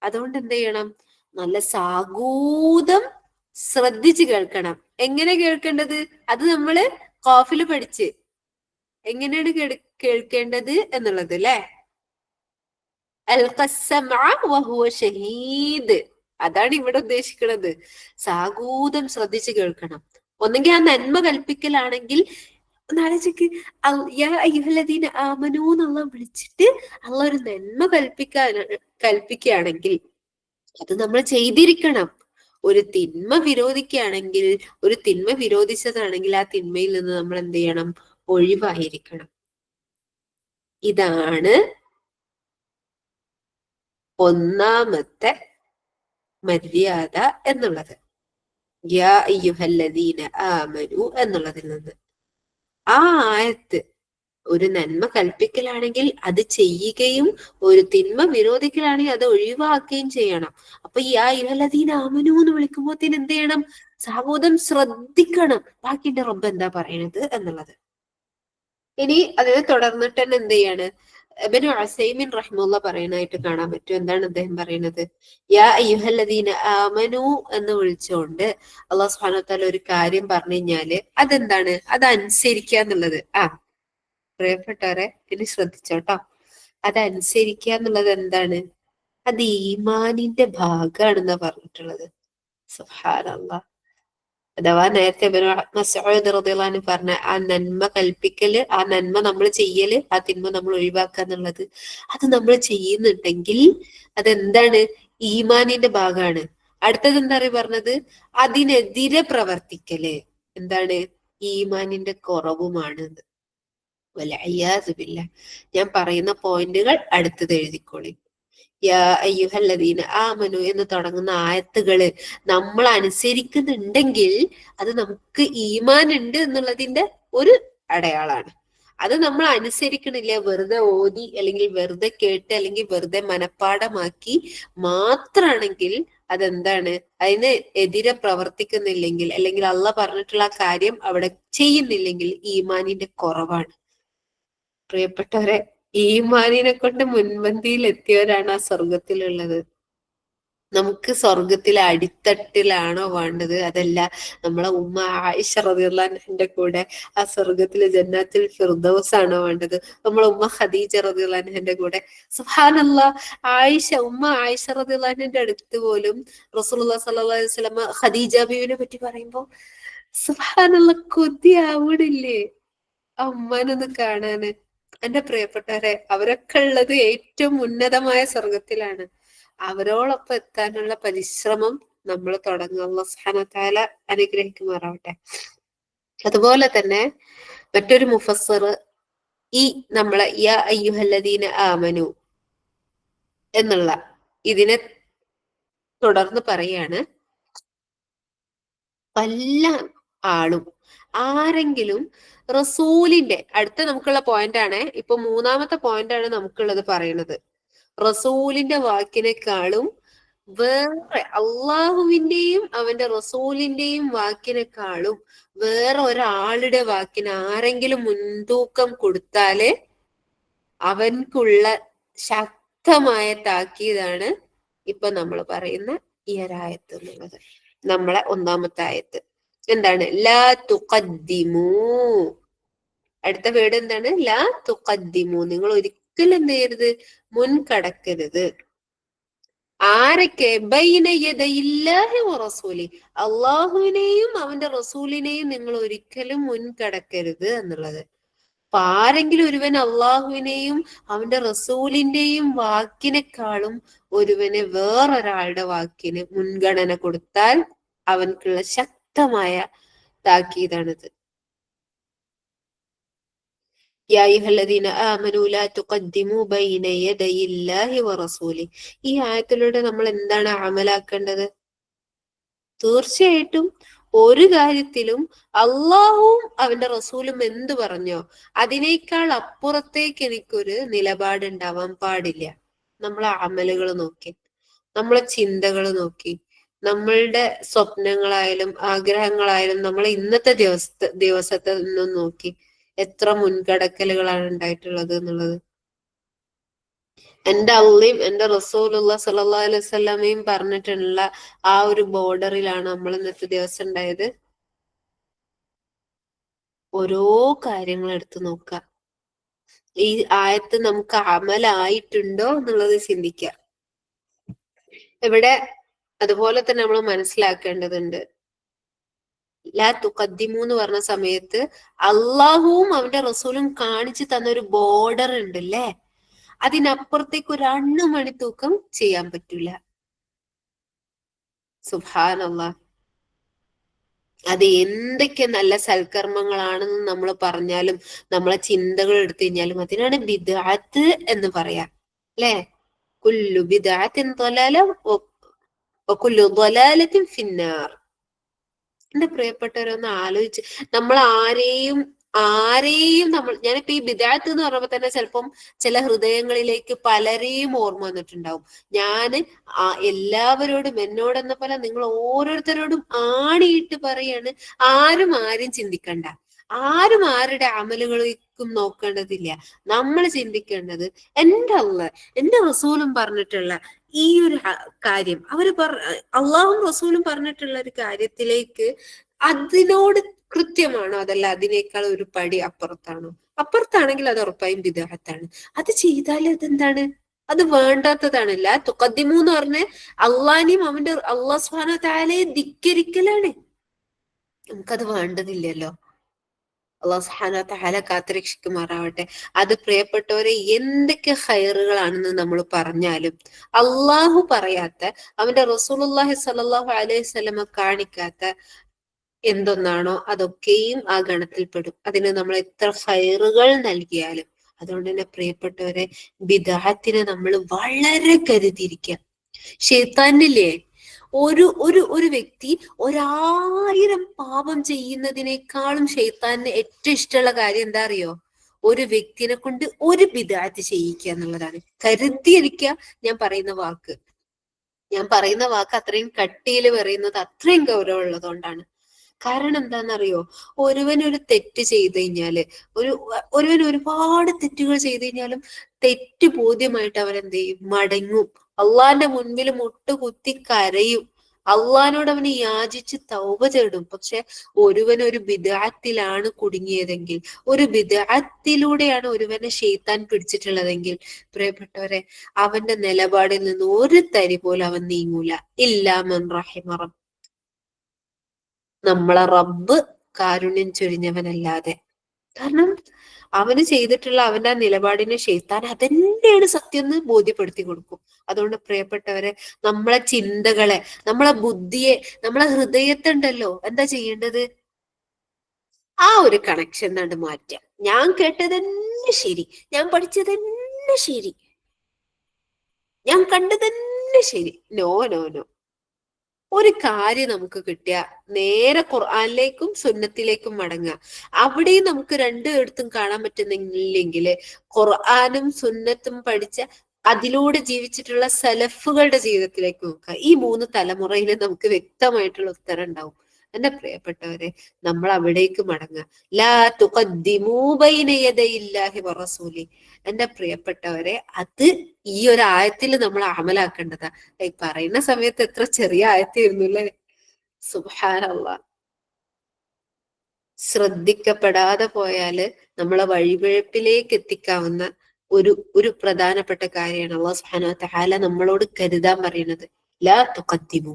അതുകൊണ്ട് എന്ത് ചെയ്യണം, നല്ല സാഗൂതം ശ്രദ്ധിച്ച് കേൾക്കണം. എങ്ങനെ കേൾക്കേണ്ടത്, അത് നമ്മള് ഖാഫില് പഠിച്ച് എങ്ങനെയാണ് കേൾക്കേണ്ടത് എന്നുള്ളത് അല്ലെ. ഷഹീദ്, അതാണ് ഇവിടെ ഉദ്ദേശിക്കുന്നത്. സാഗൂതം ശ്രദ്ധിച്ച് കേൾക്കണം. ഒന്നെങ്കിൽ ആ നന്മ കൽപ്പിക്കലാണെങ്കിൽ നാളേക്ക് ആമനു എന്നുള്ള വിളിച്ചിട്ട് അള്ള ഒരു നന്മ കൽപ്പിക്കുകയാണെങ്കിൽ അത് നമ്മൾ ചെയ്തിരിക്കണം. ഒരു തിന്മ വിരോധിക്കുകയാണെങ്കിൽ, ഒരു തിന്മ വിരോധിച്ചതാണെങ്കിൽ ആ തിന്മയിൽ നിന്ന് നമ്മൾ എന്ത് ചെയ്യണം, ഒഴിവായിരിക്കണം. ഇതാണ് ഒന്നാമത്തെ മര്യാദ എന്നുള്ളത്. യാ അയ്യുഹല്ലദീന ആമനു എന്നുള്ളതിൽ നിന്ന്. ആ ആയത്ത് ഒരു നന്മ കൽപ്പിക്കലാണെങ്കിൽ അത് ചെയ്യുകയും ഒരു തിന്മ വിരോധിക്കലാണെങ്കിൽ അത് ഒഴിവാക്കുകയും ചെയ്യണം. അപ്പൊ ഈ ആ അയ്യുഹല്ലദീന ആമനു എന്ന് വിളിക്കുമ്പോഴത്തേന് എന്ത് ചെയ്യണം, സാഹോദരം ശ്രദ്ധിക്കണം, ബാക്കിന്റെ റബ്ബ് എന്താ പറയണത് എന്നുള്ളത്. ഇനി അതിനെ തുടർന്നിട്ട് തന്നെ എന്ത് ചെയ്യാണ്, ഇബ്നു ഉസൈമിൻ റഹിമഹുള്ള പറയുന്നതായിട്ട് കാണാൻ പറ്റും. എന്താണ് അദ്ദേഹം പറയുന്നത്, യാ അയ്യുഹല്ലദീന ആമനു എന്ന് വിളിച്ചുകൊണ്ട് അല്ലാഹു സുബ്ഹാനഹു വ തആല ഒരു കാര്യം പറഞ്ഞു കഴിഞ്ഞാല് അതെന്താണ്, അത് അനുസരിക്കുക എന്നുള്ളത്. പ്രിയപ്പെട്ടവരെ ഇനി ശ്രദ്ധിച്ചോട്ടോ, അതനുസരിക്കുക എന്നുള്ളത് എന്താണ്, അത് ഈമാനിന്റെ ഭാഗമാണെന്നാ പറഞ്ഞിട്ടുള്ളത്. സുബ്ഹാനല്ലാഹ്. അഥവാ നേരത്തെ മസ്ഊദ് റളിയല്ലാഹു അൻഹു പറഞ്ഞ ആ നന്മ കൽപ്പിക്കല്, ആ നന്മ നമ്മൾ ചെയ്യല്, ആ തിന്മ നമ്മൾ ഒഴിവാക്കുക എന്നുള്ളത്, അത് നമ്മൾ ചെയ്യുന്നുണ്ടെങ്കിൽ അതെന്താണ്, ഈമാനിന്റെ ഭാഗമാണ്. അടുത്തത് എന്താ പറഞ്ഞത്, അതിനെതിരെ പ്രവർത്തിക്കല് എന്താണ്, ഈമാനിന്റെ കുറവുമാണ്. ഞാൻ പറയുന്ന പോയിന്റുകൾ അടുത്തത് എഴുതിക്കോളി. യാ അയ്യുഹല്ലദീന ആമനു എന്ന് തുടങ്ങുന്ന ആയത്തുകള് നമ്മൾ അനുസരിക്കുന്നുണ്ടെങ്കിൽ അത് നമുക്ക് ഈമാൻ ഉണ്ട് എന്നുള്ളതിന്റെ ഒരു അടയാളാണ്. അത് നമ്മൾ അനുസരിക്കണില്ല, വെറുതെ ഓതി അല്ലെങ്കിൽ വെറുതെ കേട്ട് അല്ലെങ്കിൽ വെറുതെ മനഃപ്പാടമാക്കി മാത്രാണെങ്കിൽ അതെന്താണ്, അതിന് എതിരെ പ്രവർത്തിക്കുന്നില്ലെങ്കിൽ അല്ലെങ്കിൽ അള്ള പറഞ്ഞിട്ടുള്ള കാര്യം അവിടെ ചെയ്യുന്നില്ലെങ്കിൽ ഈമാനിന്റെ കുറവാണ്. പ്രിയപ്പെട്ടവരെ, ഈമാനിനെ കൊണ്ട് മുൻപന്തിയിൽ എത്തിയവരാണ് ആ സ്വർഗത്തിലുള്ളത്. നമുക്ക് സ്വർഗത്തിലെ അടിത്തട്ടിലാണോ വേണ്ടത്, അതല്ല നമ്മളെ ഉമ്മ ആയിഷ റളിയല്ലാഹു അൻഹയുടെ കൂടെ ആ സ്വർഗത്തിലെ ജന്നത്തുൽ ഫിർദൗസ് ആണോ വേണ്ടത്, നമ്മളെ ഉമ്മ ഖദീജ റളിയല്ലാഹു അൻഹയുടെ കൂടെ. സുബ്ഹാനല്ലാഹ്, ഉമ്മ ആയിഷ റളിയല്ലാഹു അൻഹയുടെ അടുത്ത് പോലും റസൂലുള്ളാഹി സ്വല്ലല്ലാഹു അലൈഹി വസല്ലമ ഖദീജ ബീവിനെ പറ്റി പറയുമ്പോ സുബ്ഹാനല്ലാഹ് കൊതിയാവണില്ലേ ആ ഉമ്മാനൊന്ന് കാണാന്. എന്റെ പ്രിയപ്പെട്ടവരെ, അവരൊക്കെ ഉള്ളത് ഏറ്റവും ഉന്നതമായ സ്വർഗത്തിലാണ്. അവരോടൊപ്പം എത്താനുള്ള പരിശ്രമം നമ്മൾ തുടങ്ങുക. അല്ലാഹു സുബ്ഹാനഹു വ തആല അനുഗ്രഹിക്കുമാറാവട്ടെ. അതുപോലെ തന്നെ മറ്റൊരു മുഫസ്സിർ ഈ നമ്മളെ യാ അയ്യുഹല്ലദീന ആമനു എന്നുള്ള ഇതിനെ തുടർന്ന് പറയാണ്, വല്ല ആളും ആരെങ്കിലും റസൂലിന്റെ അടുത്ത നമുക്കുള്ള പോയിന്റ് ആണ്, ഇപ്പൊ മൂന്നാമത്തെ പോയിന്റ് ആണ് നമുക്കുള്ളത് പറയുന്നത്. റസൂലിന്റെ വാക്കിനേക്കാളും വേറെ അള്ളാഹുവിന്റെയും അവന്റെ റസൂലിന്റെയും വാക്കിനേക്കാളും വേറെ ഒരാളുടെ വാക്കിന് ആരെങ്കിലും മുൻതൂക്കം കൊടുത്താല് അവൻക്കുള്ള ശക്തമായ താക്കീതാണ് ഇപ്പൊ നമ്മൾ പറയുന്ന ഈ ഒരായത്ത് എന്നുള്ളത്. നമ്മളെ ഒന്നാമത്തെ ആയത്ത് എന്താണ്, ലാ തുഖദ്ദിമൂ. അടുത്ത വേർഡ് എന്താണ്, ലാ തുഖദ്ദിമൂ. നിങ്ങൾ ഒരിക്കലും എന്ത് ചെയ്യരുത്, മുൻകടക്കരുത്. ആരൊക്കെ? ബൈന യദയില്ലാഹി വറസൂലി, അള്ളാഹുവിനെയും അവന്റെ റസൂലിനെയും നിങ്ങൾ ഒരിക്കലും മുൻകടക്കരുത് എന്നുള്ളത്. അപ്പൊ ആരെങ്കിലും ഒരുവൻ അള്ളാഹുവിനെയും അവന്റെ റസൂലിന്റെയും വാക്കിനെക്കാളും ഒരുവന് വേറൊരാളുടെ വാക്കിന് മുൻഗണന കൊടുത്താൽ അവൻക്കുള്ള ശക്തമായ താക്കീതാണിത്. യാ അയ്യുഹല്ലദീന ആമനൂ ലാ തുഖദ്ദിമൂ ബൈന യദയില്ലാഹി വറസൂലി. ഈ ആയത്തിലൂടെ നമ്മൾ എന്താണ് അമലാക്കേണ്ടത്? തീർച്ചയായിട്ടും ഒരു കാര്യത്തിലും അള്ളാഹുവും അവന്റെ റസൂലും എന്തു പറഞ്ഞോ അതിനേക്കാൾ അപ്പുറത്തേക്ക് എനിക്കൊരു നിലപാടുണ്ടാവാൻ പാടില്ല. നമ്മളെ അമലുകൾ നോക്കി, നമ്മളെ ചിന്തകൾ നോക്കി, നമ്മളുടെ സ്വപ്നങ്ങളായാലും ആഗ്രഹങ്ങളായാലും നമ്മളെ ഇന്നത്തെ ദിവസത്തെ നിന്നും നോക്കി എത്ര മുൻകടക്കലുകളാണ് ഉണ്ടായിട്ടുള്ളത് എന്നുള്ളത്. എന്റെ അള്ളയും എന്റെ റസൂലുള്ള സല്ലല്ലാഹു അലൈഹി വസല്ലമയും പറഞ്ഞിട്ടുള്ള ആ ഒരു ബോർഡറിലാണ് നമ്മൾ ഇന്നത്തെ ദിവസം ഉണ്ടായത്. ഓരോ കാര്യങ്ങൾ എടുത്തു നോക്കുക, ഈ ആയത്ത് നമുക്ക് അമലായിട്ടുണ്ടോ എന്നുള്ളത് ചിന്തിക്കുക. ഇവിടെ അതുപോലെ തന്നെ നമ്മൾ മനസ്സിലാക്കേണ്ടതുണ്ട്, ലാ തുഖദ്ദിമു എന്ന് പറഞ്ഞ സമയത്ത് അള്ളാഹുവും അവന്റെ റസൂലും കാണിച്ചു തന്ന ഒരു ബോർഡർ ഉണ്ട് അല്ലേ, അതിനപ്പുറത്തേക്ക് ഒരു അണ്ണുമണി തൂക്കം ചെയ്യാൻ പറ്റൂല. സുബ്ഹാനല്ലാഹ്. അത് എന്തൊക്കെ നല്ല സൽക്കർമ്മങ്ങളാണെന്ന് നമ്മൾ പറഞ്ഞാലും നമ്മളെ ചിന്തകൾ എടുത്തു കഴിഞ്ഞാലും അതിനാണ് ബിദ്അത്ത് എന്ന് പറയാ അല്ലെ. കുല്ലു ബിദ്അത്തിൻ ളലാല വകുല്ലു ളലാലത്തിൻ ഫിന്നാർ. എന്റെ പ്രിയപ്പെട്ടവരൊന്ന് ആലോചിച്ച്, നമ്മൾ ആരെയും ഞാനിപ്പോ ഈ ബിദ്അത്ത് എന്ന് പറയുമ്പോ തന്നെ ചിലപ്പം ചില ഹൃദയങ്ങളിലേക്ക് പലരെയും ഓർമ്മ വന്നിട്ടുണ്ടാവും. ഞാന് എല്ലാവരോടും എന്നോടെന്ന പോലെ നിങ്ങൾ ഓരോരുത്തരോടും ആണിയിട്ട് പറയാണ്, ആരും ചിന്തിക്കണ്ട, ആരും ആരുടെ അമലുകളേക്കും നോക്കേണ്ടതില്ല. നമ്മൾ ചിന്തിക്കേണ്ടത് എന്റെ എന്റെ റസൂലും പറഞ്ഞിട്ടുള്ള ഈ ഒരു കാര്യം, അള്ളാഹും റസൂലും പറഞ്ഞിട്ടുള്ള ഒരു കാര്യത്തിലേക്ക് അതിനോട് കൃത്യമാണോ അതല്ല അതിനേക്കാൾ ഒരു പടി അപ്പുറത്താണോ? അപ്പുറത്താണെങ്കിൽ അത് ഉറപ്പായും ബിദ്അത്താണ്. അത് ചെയ്താൽ അതെന്താണ്? അത് വേണ്ടാത്തതാണ്. ലാ തുഖദ്ദിമു എന്ന് പറഞ്ഞ് അള്ളാഹിനെയും അവന്റെ അള്ളാഹു സുബ്ഹാനഹു വ തആലയെ ധിക്കരിക്കലാണ്. നമുക്കത് വേണ്ടതില്ലല്ലോ. അള്ളാഹു സുബ്ഹാനഹു വ തആല കാത്തുരക്ഷിക്കുമാറാവട്ടെ. അത് പ്രിയപ്പെട്ടവരെ എന്തൊക്കെ ഖൈറുകളാണെന്ന് നമ്മൾ പറഞ്ഞാലും അള്ളാഹു പറയാത്ത, അവന്റെ റസൂലുള്ളാഹി സ്വല്ലല്ലാഹു അലൈഹി വസല്ലമ കാണിക്കാത്ത എന്തൊന്നാണോ അതൊക്കെയും ആ ഗണത്തിൽപ്പെടും. അതിന് നമ്മൾ എത്ര ഖൈറുകൾ നൽകിയാലും. അതുകൊണ്ട് തന്നെ പ്രിയപ്പെട്ടവരെ, ബിദ്അത്തിനെ നമ്മൾ വളരെ കരുതിയിരിക്കുക. ഷെയ്ത്താനില്ലേ, ഒരു ഒരു ഒരു വ്യക്തി 1000 പാപം ചെയ്യുന്നതിനേക്കാളും ഷെയ്ത്താന് ഏറ്റവും ഇഷ്ടമുള്ള കാര്യം എന്താ അറിയോ? ഒരു വ്യക്തിനെ കൊണ്ട് ഒരു ബിദ്അത്ത് ചെയ്യിക്കുക എന്നുള്ളതാണ്. കരുതിയിരിക്കുക. ഞാൻ പറയുന്ന വാക്ക് അത്രയും കട്ടിയിൽ പറയുന്നത് അത്രയും ഗൗരവമുള്ളതുകൊണ്ടാണ്. കാരണം എന്താണെന്നറിയോ? ഒരുവൻ ഒരു തെറ്റ് ചെയ്ത് കഴിഞ്ഞാല്, ഒരുവൻ ഒരുപാട് തെറ്റുകൾ ചെയ്ത് കഴിഞ്ഞാലും തെറ്റ് ബോധ്യമായിട്ട് അവൻ എന്ത് ചെയ്യും? മടങ്ങും. അള്ളാന്റെ മുൻപിൽ മുട്ടുകുത്തി കരയും. അള്ളഹാനോട് അവന് യാചിച്ച് തൗബ തേടും. പക്ഷെ ഒരുവൻ ഒരു ബിദ്അത്തിലാണ് കുടുങ്ങിയതെങ്കിൽ, ഒരു ബിദ്അത്തിലൂടെയാണ് ഒരുവനെ ശൈത്താൻ പിടിച്ചിട്ടുള്ളതെങ്കിൽ, പ്രിയപ്പെട്ടവരെ, അവന്റെ നിലപാടിൽ നിന്ന് ഒരു തരി പോലും അവൻ നീങ്ങൂല. ഇല്ലാ മൻ റഹിമ റബ്ബ്. നമ്മളെ റബ്ബ് കാരുണ്യം ചൊരിഞ്ഞവനല്ലാതെ. കാരണം അവന് ചെയ്തിട്ടുള്ള അവന്റെ ആ നിലപാടിനെ ശൈത്താൻ അതന്നെയാണ് സത്യം എന്ന് ബോധ്യപ്പെടുത്തി കൊടുക്കും. അതുകൊണ്ട് പ്രിയപ്പെട്ടവരെ, നമ്മളെ ചിന്തകളെ, നമ്മളെ ബുദ്ധിയെ, നമ്മളെ ഹൃദയത്തെ ഉണ്ടല്ലോ, എന്താ ചെയ്യേണ്ടത്? ആ ഒരു കണക്ഷൻ കണ്ട് മാറ്റാം. ഞാൻ കേട്ടത് തന്നെ ശരി, ഞാൻ പഠിച്ചത് തന്നെ ശരി, ഞാൻ കണ്ടത് തന്നെ ശരി. No no no. ഒരു കാര്യം നമുക്ക് കിട്ടിയ നേരെ ഖുർആനിലേക്കും സുന്നത്തിലേക്കും മടങ്ങുക. അവിടെയും നമുക്ക് രണ്ടിടത്തും കാണാൻ പറ്റുന്നില്ലെങ്കിൽ ഖുർആനും സുന്നത്തും പഠിച്ച അതിലൂടെ ജീവിച്ചിട്ടുള്ള സലഫുകളുടെ ജീവിതത്തിലേക്ക് നോക്കുക. ഈ 3 തലമുറയിൽ നമുക്ക് വ്യക്തമായിട്ടുള്ള ഉത്തരം ഉണ്ടാവും. എന്റെ പ്രിയപ്പെട്ടവരെ, നമ്മൾ അവിടേക്ക് മടങ്ങുക. ലാ തുഖദ്ദിമൂ ബൈന യദയില്ലാഹി വറസൂലി. എന്റെ പ്രിയപ്പെട്ടവരെ, അത് ഈ ഒരു ആയത്തിൽ നമ്മൾ അമലാക്കേണ്ടതാ. പറയുന്ന സമയത്ത് എത്ര ചെറിയ ആയത്തായിരുന്നു അല്ലെ. സുബ്ഹാനല്ലാഹ്. ശ്രദ്ധിക്കപ്പെടാതെ പോയാല് നമ്മളെ വഴിപിഴപ്പിലേക്ക് എത്തിക്കാവുന്ന ഒരു ഒരു പ്രധാനപ്പെട്ട കാര്യമാണ് അള്ളാഹു സുബ്ഹാനഹു വ തആല നമ്മളോട് കരുതാൻ പറയുന്നത്. ലാ തുഖദ്ദിമു,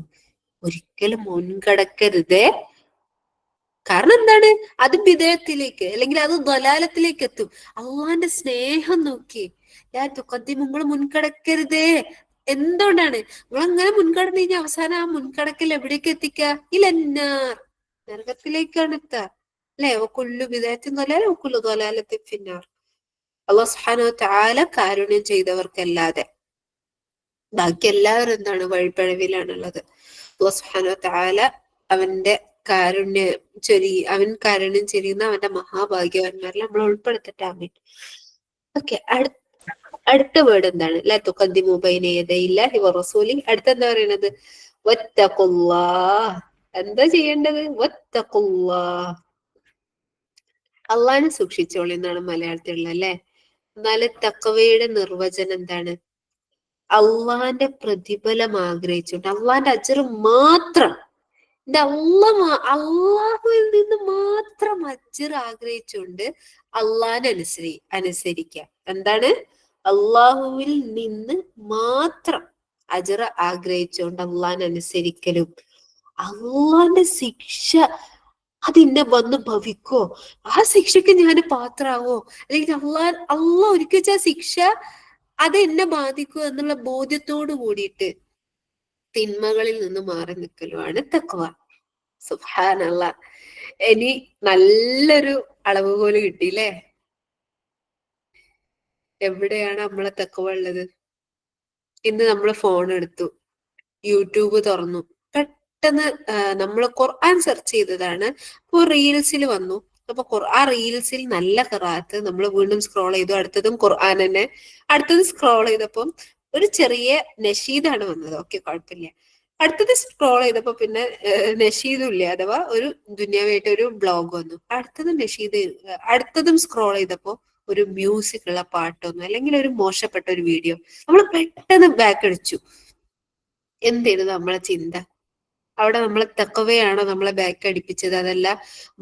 ഒരിക്കലും മുൻകടക്കരുതേ. കാരണം എന്താണ്? അത് ബിദഅത്തിലേക്ക് അല്ലെങ്കിൽ അത് ദലാലത്തിലേക്ക് എത്തും. അള്ളാന്റെ സ്നേഹം നോക്കി. ലാ തുഖദ്ദിമു, നിങ്ങൾ മുൻകടക്കരുതേ. എന്തുകൊണ്ടാണ്? നിങ്ങൾ അങ്ങനെ മുൻകടന്നു കഴിഞ്ഞാൽ അവസാനം ആ മുൻകടക്കൽ എവിടേക്ക് എത്തിക്കുക? ഇലന്നാർ, നരകത്തിലേക്കാണ് എത്തുക. അല്ലെ? വകുല്ലു ബിദഅത്തിൻ ദലാല വകുല്ലു ദലാലത്തിൻ ഫിന്നാർ. അള്ളാഹു സുബ്ഹാനഹു വ തആല കാരുണ്യം ചെയ്തവർക്കല്ലാതെ ബാക്കി എല്ലാവരും എന്താണ്? വഴിപ്പഴവിലാണുള്ളത്. അള്ളാഹു സുബ്ഹാനഹു വ തആല അവന്റെ അവൻ കാരുണ്യം ചൊരിയുന്ന അവന്റെ മഹാഭാഗ്യവാന്മാരിൽ നമ്മൾ ഉൾപ്പെടുത്തട്ടെ. ആമീൻ. ഓക്കെ, അടുത്ത വേർഡ് എന്താണ്? ലാ തുഖദ്ദിമു ബൈന യദയില്ലാഹി വറസൂലി. അടുത്തെന്താ പറയുന്നത്? വത്തഖുല്ലാഹ്. എന്താ ചെയ്യേണ്ടത്? വത്തഖുല്ലാഹ്, അള്ളാഹിനെ സൂക്ഷിച്ചോളി എന്നാണ് മലയാളത്തിലുള്ള അല്ലെ. എന്നാല് തഖ്വയുടെ നിർവചനം എന്താണ്? അള്ളാന്റെ പ്രതിഫലം ആഗ്രഹിച്ചുകൊണ്ട്, അള്ളാന്റെ അജ്ർ മാത്രം, എന്റെ അള്ളാഹുവിൽ നിന്ന് മാത്രം അജ്ർ ആഗ്രഹിച്ചുകൊണ്ട് അള്ളാഹിനെ അനുസരിക്കുക. എന്താണ്? അള്ളാഹുവിൽ നിന്ന് മാത്രം അജ്ർ ആഗ്രഹിച്ചുകൊണ്ട് അള്ളാഹിനെ അനുസരിക്കലും. അള്ളാന്റെ ശിക്ഷ അതിന്നെ വന്ന് ഭവിക്കോ, ആ ശിക്ഷക്ക് ഞാൻ പാത്രാവോ, അല്ലെങ്കിൽ അള്ളാഹ് ഒരുക്കി വെച്ച ശിക്ഷ അത് എന്നെ ബാധിക്കൂ എന്നുള്ള ബോധ്യത്തോട് കൂടിയിട്ട് തിന്മകളിൽ നിന്ന് മാറി നിൽക്കലുമാണ് തഖ്വ. സുബ്ഹാനല്ലാഹ്. ഇനി നല്ലൊരു അളവുകോല് കിട്ടിയില്ലേ? എവിടെയാണ് നമ്മളെ തഖ്വ ഉള്ളത്? ഇന്ന് നമ്മൾ ഫോൺ എടുത്തു, യൂട്യൂബ് തുറന്നു, പെട്ടെന്ന് നമ്മൾ ഖുർആൻ സെർച്ച് ചെയ്തതാണ്, അപ്പൊ റീൽസിൽ വന്നു. അപ്പൊ ആ റീൽസിൽ നല്ല ഖിറാഅത്ത്, നമ്മൾ വീണ്ടും സ്ക്രോൾ ചെയ്തു, അടുത്തതും ഖുർആൻ തന്നെ. അടുത്തത് സ്ക്രോൾ ചെയ്തപ്പം ഒരു ചെറിയ നഷീദാണ് വന്നത്. ഓക്കെ, കുഴപ്പമില്ല. അടുത്തത് സ്ക്രോൾ ചെയ്തപ്പോ പിന്നെ നഷീദും ഇല്ല, അഥവാ ഒരു ദുന്യാവായിട്ട് ഒരു ബ്ലോഗ് വന്നു. അടുത്തതും സ്ക്രോൾ ചെയ്തപ്പോ ഒരു മ്യൂസിക് ഉള്ള പാട്ടൊന്നും, അല്ലെങ്കിൽ ഒരു മോശപ്പെട്ട ഒരു വീഡിയോ. നമ്മൾ പെട്ടെന്ന് ബാക്ക് അടിച്ചു. എന്തായിരുന്നു നമ്മളെ ചിന്ത? അവിടെ നമ്മളെ തഖ്വയാണോ നമ്മളെ ബാക്ക് അടിപ്പിച്ചത്? അതല്ല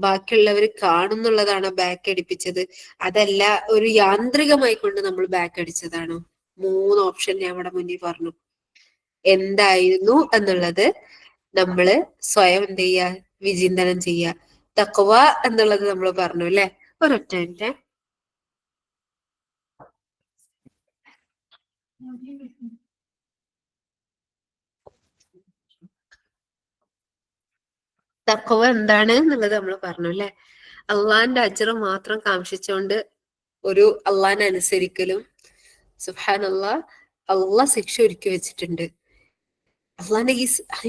ബാക്കിയുള്ളവർ കാണുന്നുള്ളതാണോ ബാക്ക് അടിപ്പിച്ചത്? അതല്ല ഒരു യാന്ത്രികമായി കൊണ്ട് നമ്മൾ ബാക്ക് അടിച്ചതാണോ? 3 ഓപ്ഷൻ ഞാൻ അവിടെ മുന്നിൽ പറഞ്ഞു. എന്തായിരുന്നു എന്നുള്ളത് നമ്മള് സ്വയം എന്ത് ചെയ്യുക? വിചിന്തനം ചെയ്യുക. തഖ്വ എന്നുള്ളത് നമ്മൾ പറഞ്ഞു അല്ലെ. ഒരൊറ്റ മിനിറ്റ്. തഖ്വ എന്താണ് എന്നുള്ളത് നമ്മൾ പറഞ്ഞു അല്ലെ. അള്ളാന്റെ അജ്ർ മാത്രം കാംക്ഷിച്ചുകൊണ്ട് ഒരു അള്ളാഹിനെ അനുസരിക്കലും. സുബ്ഹാനല്ലാഹ്, അള്ളാഹ് ശിക്ഷ ഒരുക്കി വെച്ചിട്ടുണ്ട്. അള്ളാന്റെ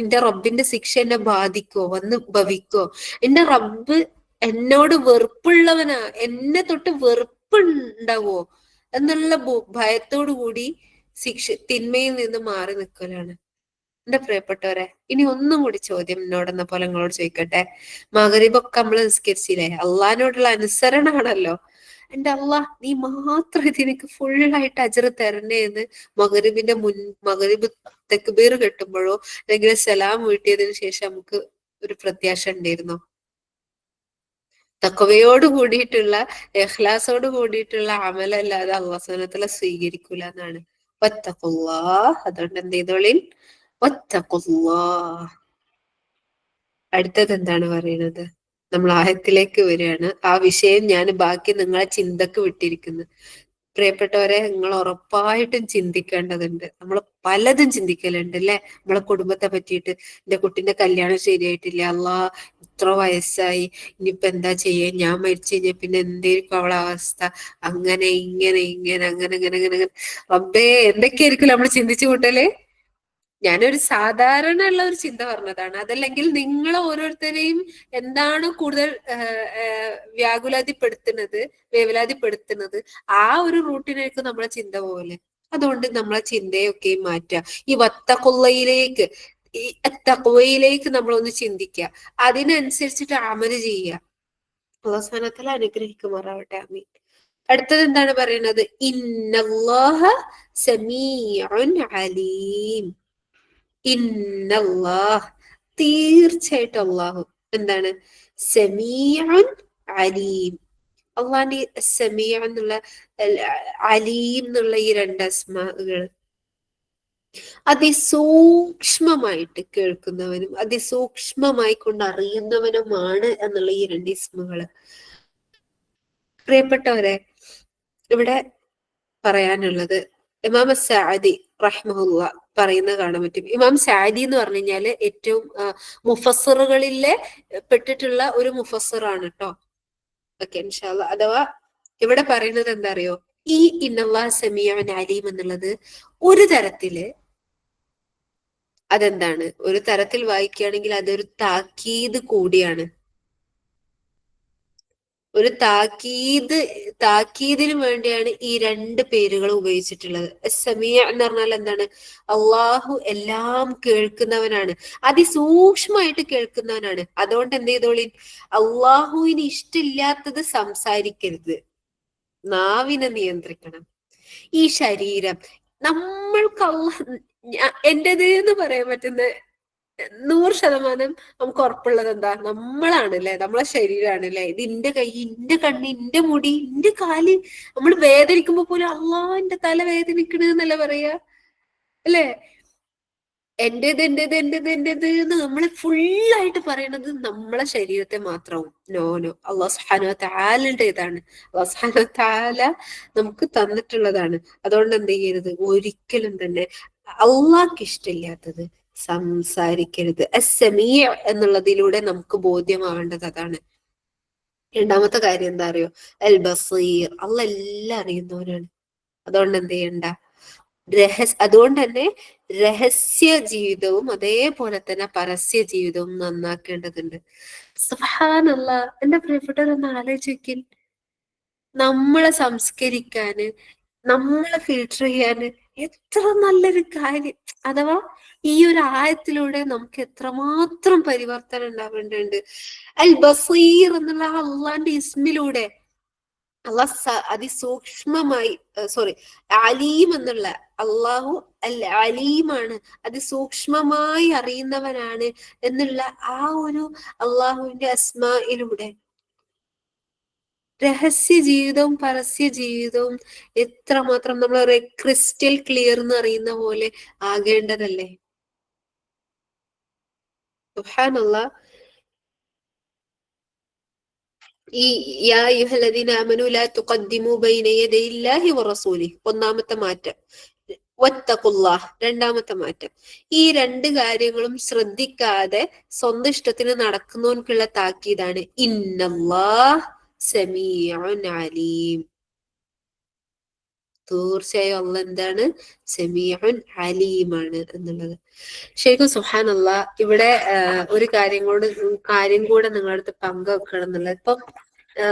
എന്റെ റബ്ബിന്റെ ശിക്ഷ എന്നെ ബാധിക്കോ, വന്ന് ഭവിക്കോ? എന്റെ റബ്ബ് എന്നോട് വെറുപ്പുള്ളവനാ, എന്നെ തൊട്ട് വെറുപ്പുണ്ടാവോ എന്നുള്ള ഭയത്തോടു കൂടി തിന്മയിൽ നിന്ന് മാറി നിൽക്കലാണ്. എന്റെ പ്രിയപ്പെട്ടവരെ, ഇനി ഒന്നും കൂടി ചോദ്യം എന്നോടെന്ന പോലെ നിങ്ങളോട് ചോദിക്കട്ടെ. മഗ്‌രിബൊക്കെ നമ്മൾ നിസ്കരിച്ചില്ലേ? അള്ളഹാനോടുള്ള അനുസരണമാണല്ലോ. എന്റെ അള്ളാഹ്, നീ മാത്രം ഇതിനക്ക് ഫുള്ളായിട്ട് അജ്ർ തരണേ എന്ന് മഗ്‌രിബ് തക്ബീർ കെട്ടുമ്പോഴോ അല്ലെങ്കിൽ സലാം വീട്ടിയതിനു ശേഷം നമുക്ക് ഒരു പ്രത്യാശ ഉണ്ടായിരുന്നോ? തഖ്വയോട് കൂടിയിട്ടുള്ള, ഇഖ്ലാസോട് കൂടിയിട്ടുള്ള അമലല്ലാതെ അല്ലാഹു സുബ്ഹാനഹു വ തആല സ്വീകരിക്കൂല എന്നാണ്. വത്തഖുല്ലാഹ്, അതുകൊണ്ട് എന്ത് ചെയ്തോളിൻ? വത്തഖുല്ലാഹ്. അടുത്തത് എന്താണ് പറയുന്നത്? നമ്മൾ ആയത്തിലേക്ക് വരികയാണ്. ആ വിഷയം ഞാൻ ബാക്കി നിങ്ങളെ ചിന്തക്ക് വിട്ടിരിക്കുന്നു. പ്രിയപ്പെട്ടവരെ, നിങ്ങൾ ഉറപ്പായിട്ടും ചിന്തിക്കേണ്ടതുണ്ട്. നമ്മൾ പലതും ചിന്തിക്കലുണ്ട് അല്ലെ. നമ്മളെ കുടുംബത്തെ പറ്റിയിട്ട്, എന്റെ കുട്ടിന്റെ കല്യാണം ശരിയായിട്ടില്ല, അള്ളാ ഇത്ര വയസ്സായി, ഇനിയിപ്പൊ എന്താ ചെയ്യാ, ഞാൻ മരിച്ചു കഴിഞ്ഞാൽ പിന്നെ എന്തായിരിക്കും അവളെ അവസ്ഥ, അങ്ങനെ ഇങ്ങനെ ഇങ്ങനെ അങ്ങനെ അങ്ങനെ അങ്ങനെ അങ്ങനെ. റബ്ബേ, എന്തൊക്കെയായിരിക്കും നമ്മൾ ചിന്തിച്ചു കൂട്ടല്. ഞാനൊരു സാധാരണ ഉള്ള ഒരു ചിന്ത പറഞ്ഞതാണ്. അതല്ലെങ്കിൽ നിങ്ങൾ ഓരോരുത്തരെയും എന്താണ് കൂടുതൽ വേവലാതിപ്പെടുത്തുന്നത്, ആ ഒരു റൂട്ടിനായിരിക്കും നമ്മളെ ചിന്ത പോലെ. അതുകൊണ്ട് നമ്മളെ ചിന്തയൊക്കെ മാറ്റുക. ഈ വത്തഖുള്ളയിലേക്ക്, ഈ തഖ്വയിലേക്ക് നമ്മളൊന്ന് ചിന്തിക്കുക. അതിനനുസരിച്ചിട്ട് അമല് ചെയ്യുക. അല്ലാഹു സുബ്ഹാനഹു വ തആല അനുഗ്രഹിക്കുമാറാവട്ടെ. ആമീൻ. അടുത്തത് എന്താണ് പറയുന്നത്? ഇന്നല്ലാഹ സമീഉൻ അലീം. ഇന്നല്ലാഹ്, തീർച്ചയായിട്ടും അള്ളാഹു എന്താണ്? സമീഉൻ അലീം, അള്ളാന്റെ സമീഅ എന്നുള്ള അലീം എന്നുള്ള ഈ രണ്ട് അസ്മാകൾ അതിസൂക്ഷ്മമായിട്ട് കേൾക്കുന്നവനും അതിസൂക്ഷ്മമായി കൊണ്ട് അറിയുന്നവനുമാണ് എന്നുള്ള ഈ രണ്ട് ഇസ്മുകള്. പ്രിയപ്പെട്ടവരെ, ഇവിടെ പറയാനുള്ളത് ഇമാം സഅദി റഹ്മഹുല്ല പറയുന്നത് കാണാൻ പറ്റും. ഇമാം സഅദി എന്ന് പറഞ്ഞു കഴിഞ്ഞാല് ഏറ്റവും മുഫസ്സിറുകളിലെ പെട്ടിട്ടുള്ള ഒരു മുഫസ്സിറാണ് കേട്ടോ. ഓക്കെ, ഇൻഷാ അല്ലാഹ്. അഥവാ ഇവിടെ പറയുന്നത് എന്താ അറിയോ, ഈ ഇന്നല്ലാഹ സമീഉൻ അലീം എന്നുള്ളത് ഒരു തരത്തില് അതെന്താണ്, ഒരു തരത്തിൽ വായിക്കുകയാണെങ്കിൽ അതൊരു താക്കീത് കൂടിയാണ്. ഒരു താക്കീതിന് വേണ്ടിയാണ് ഈ രണ്ട് പേരുകൾ ഉപയോഗിച്ചിട്ടുള്ളത്. സമീഅ എന്ന് പറഞ്ഞാൽ എന്താണ്? അള്ളാഹു എല്ലാം കേൾക്കുന്നവനാണ്, അതിസൂക്ഷ്മമായിട്ട് കേൾക്കുന്നവനാണ്. അതുകൊണ്ട് എന്ത് ചെയ്തോളി, അള്ളാഹുവിന് ഇഷ്ടമില്ലാത്തത് സംസാരിക്കരുത്, നാവിനെ നിയന്ത്രിക്കണം. ഈ ശരീരം നമ്മൾക്ക് എന്റേത് എന്ന് പറയാൻ പറ്റുന്ന 100% നമുക്ക് ഉറപ്പുള്ളത് എന്താ? നമ്മളാണ് അല്ലെ, നമ്മളെ ശരീരമാണ് അല്ലെ. ഇത് ഇന്റെ കൈ, ഇന്റെ കണ്ണ്, ഇന്റെ മുടി, ഇന്റെ കാല്. നമ്മൾ വേദനിക്കുമ്പോ പോലും അള്ളാ എന്റെ തല വേദനിക്കണ് എന്നല്ല പറയാ അല്ലെ. എന്റേത് എന്റേത് എന്റേത് എന്റേത് എന്ന് നമ്മൾ ഫുള്ളായിട്ട് പറയണത് നമ്മളെ ശരീരത്തെ മാത്രവും. നോ നോ, അള്ളാഹു സുബ്ഹാനഹു വ തആലയുടേതാണ്. അള്ളാഹു സുബ്ഹാനഹു വ തആല നമുക്ക് തന്നിട്ടുള്ളതാണ്. അതുകൊണ്ട് എന്ത് ചെയ്യരുത്, ഒരിക്കലും തന്നെ അള്ളാഹ്ക്ക് ഇഷ്ടമില്ലാത്തത് സംസാരിക്കരുത്. അസ്സമീഅ് എന്നുള്ളതിലൂടെ നമുക്ക് ബോധ്യമാവേണ്ടത് അതാണ്. രണ്ടാമത്തെ കാര്യം എന്താ അറിയോ, അൽ ബസീർ, അള്ളാഹ് എല്ലാം അറിയുന്നവനാണ്. അതുകൊണ്ട് എന്ത് ചെയ്യണ്ട, അതുകൊണ്ട് തന്നെ രഹസ്യ ജീവിതവും അതേപോലെ തന്നെ പരസ്യ ജീവിതവും നന്നാക്കേണ്ടതുണ്ട്. സുബ്ഹാനല്ലാഹ്, എന്റെ പ്രിയപ്പെട്ടവരൊന്ന് ആലോചിക്കിൻ, നമ്മളെ സംസ്കരിക്കാന്, നമ്മളെ ഫിൽട്ടർ ചെയ്യാന് എത്ര നല്ലൊരു കാര്യം. അഥവാ ഈ ഒരു ആയത്തിലൂടെ നമുക്ക് എത്രമാത്രം പരിവർത്തനം ഉണ്ടാവേണ്ടതുണ്ട്. അൽ ബസീർ എന്നുള്ള അള്ളാന്റെ ഇസ്മിലൂടെ അള്ളാഹ് അതിസൂക്ഷ്മമായി, സോറി, അലീം എന്നുള്ള അള്ളാഹു അൽ അലീമാണ്, അതിസൂക്ഷ്മമായി അറിയുന്നവനാണ് എന്നുള്ള ആ ഒരു അള്ളാഹുവിന്റെ അസ്മായിലൂടെ രഹസ്യ ജീവിതവും പരസ്യ ജീവിതവും എത്രമാത്രം നമ്മൾ ക്രിസ്റ്റൽ ക്ലിയർ എന്ന് അറിയുന്ന പോലെ ആകേണ്ടതല്ലേ. സുബ്ഹാനല്ലാഹ്. ഈ യാ അയ്യുഹല്ലദീന ആമനൂ ലാ തുഖദ്ദിമൂ ബൈന യദയില്ലാഹി വറസൂലിഹി ഒന്നാമത്തെ മാറ്റം, വത്തഖുല്ലാഹ് രണ്ടാമത്തെ മാറ്റം. ഈ രണ്ട് കാര്യങ്ങളും ശ്രദ്ധിക്കാതെ സ്വന്തം ഇഷ്ടത്തിന് നടക്കുന്നവൻക്കുള്ള താക്കീതാണ് ഇന്നല്ലാഹ് സമീഉൻ അലീം. തീർച്ചയായും അള്ളാഹ് എന്താണ്? സമീഉൻ അലീമാണ് എന്നുള്ളത്. ശരിക്കും സുബ്ഹാനല്ലാഹ്, ഇവിടെ ഒരു കാര്യം കൂടെ നിങ്ങളുടെ അടുത്ത് പങ്കുവെക്കണം എന്നുള്ളത്. ഇപ്പം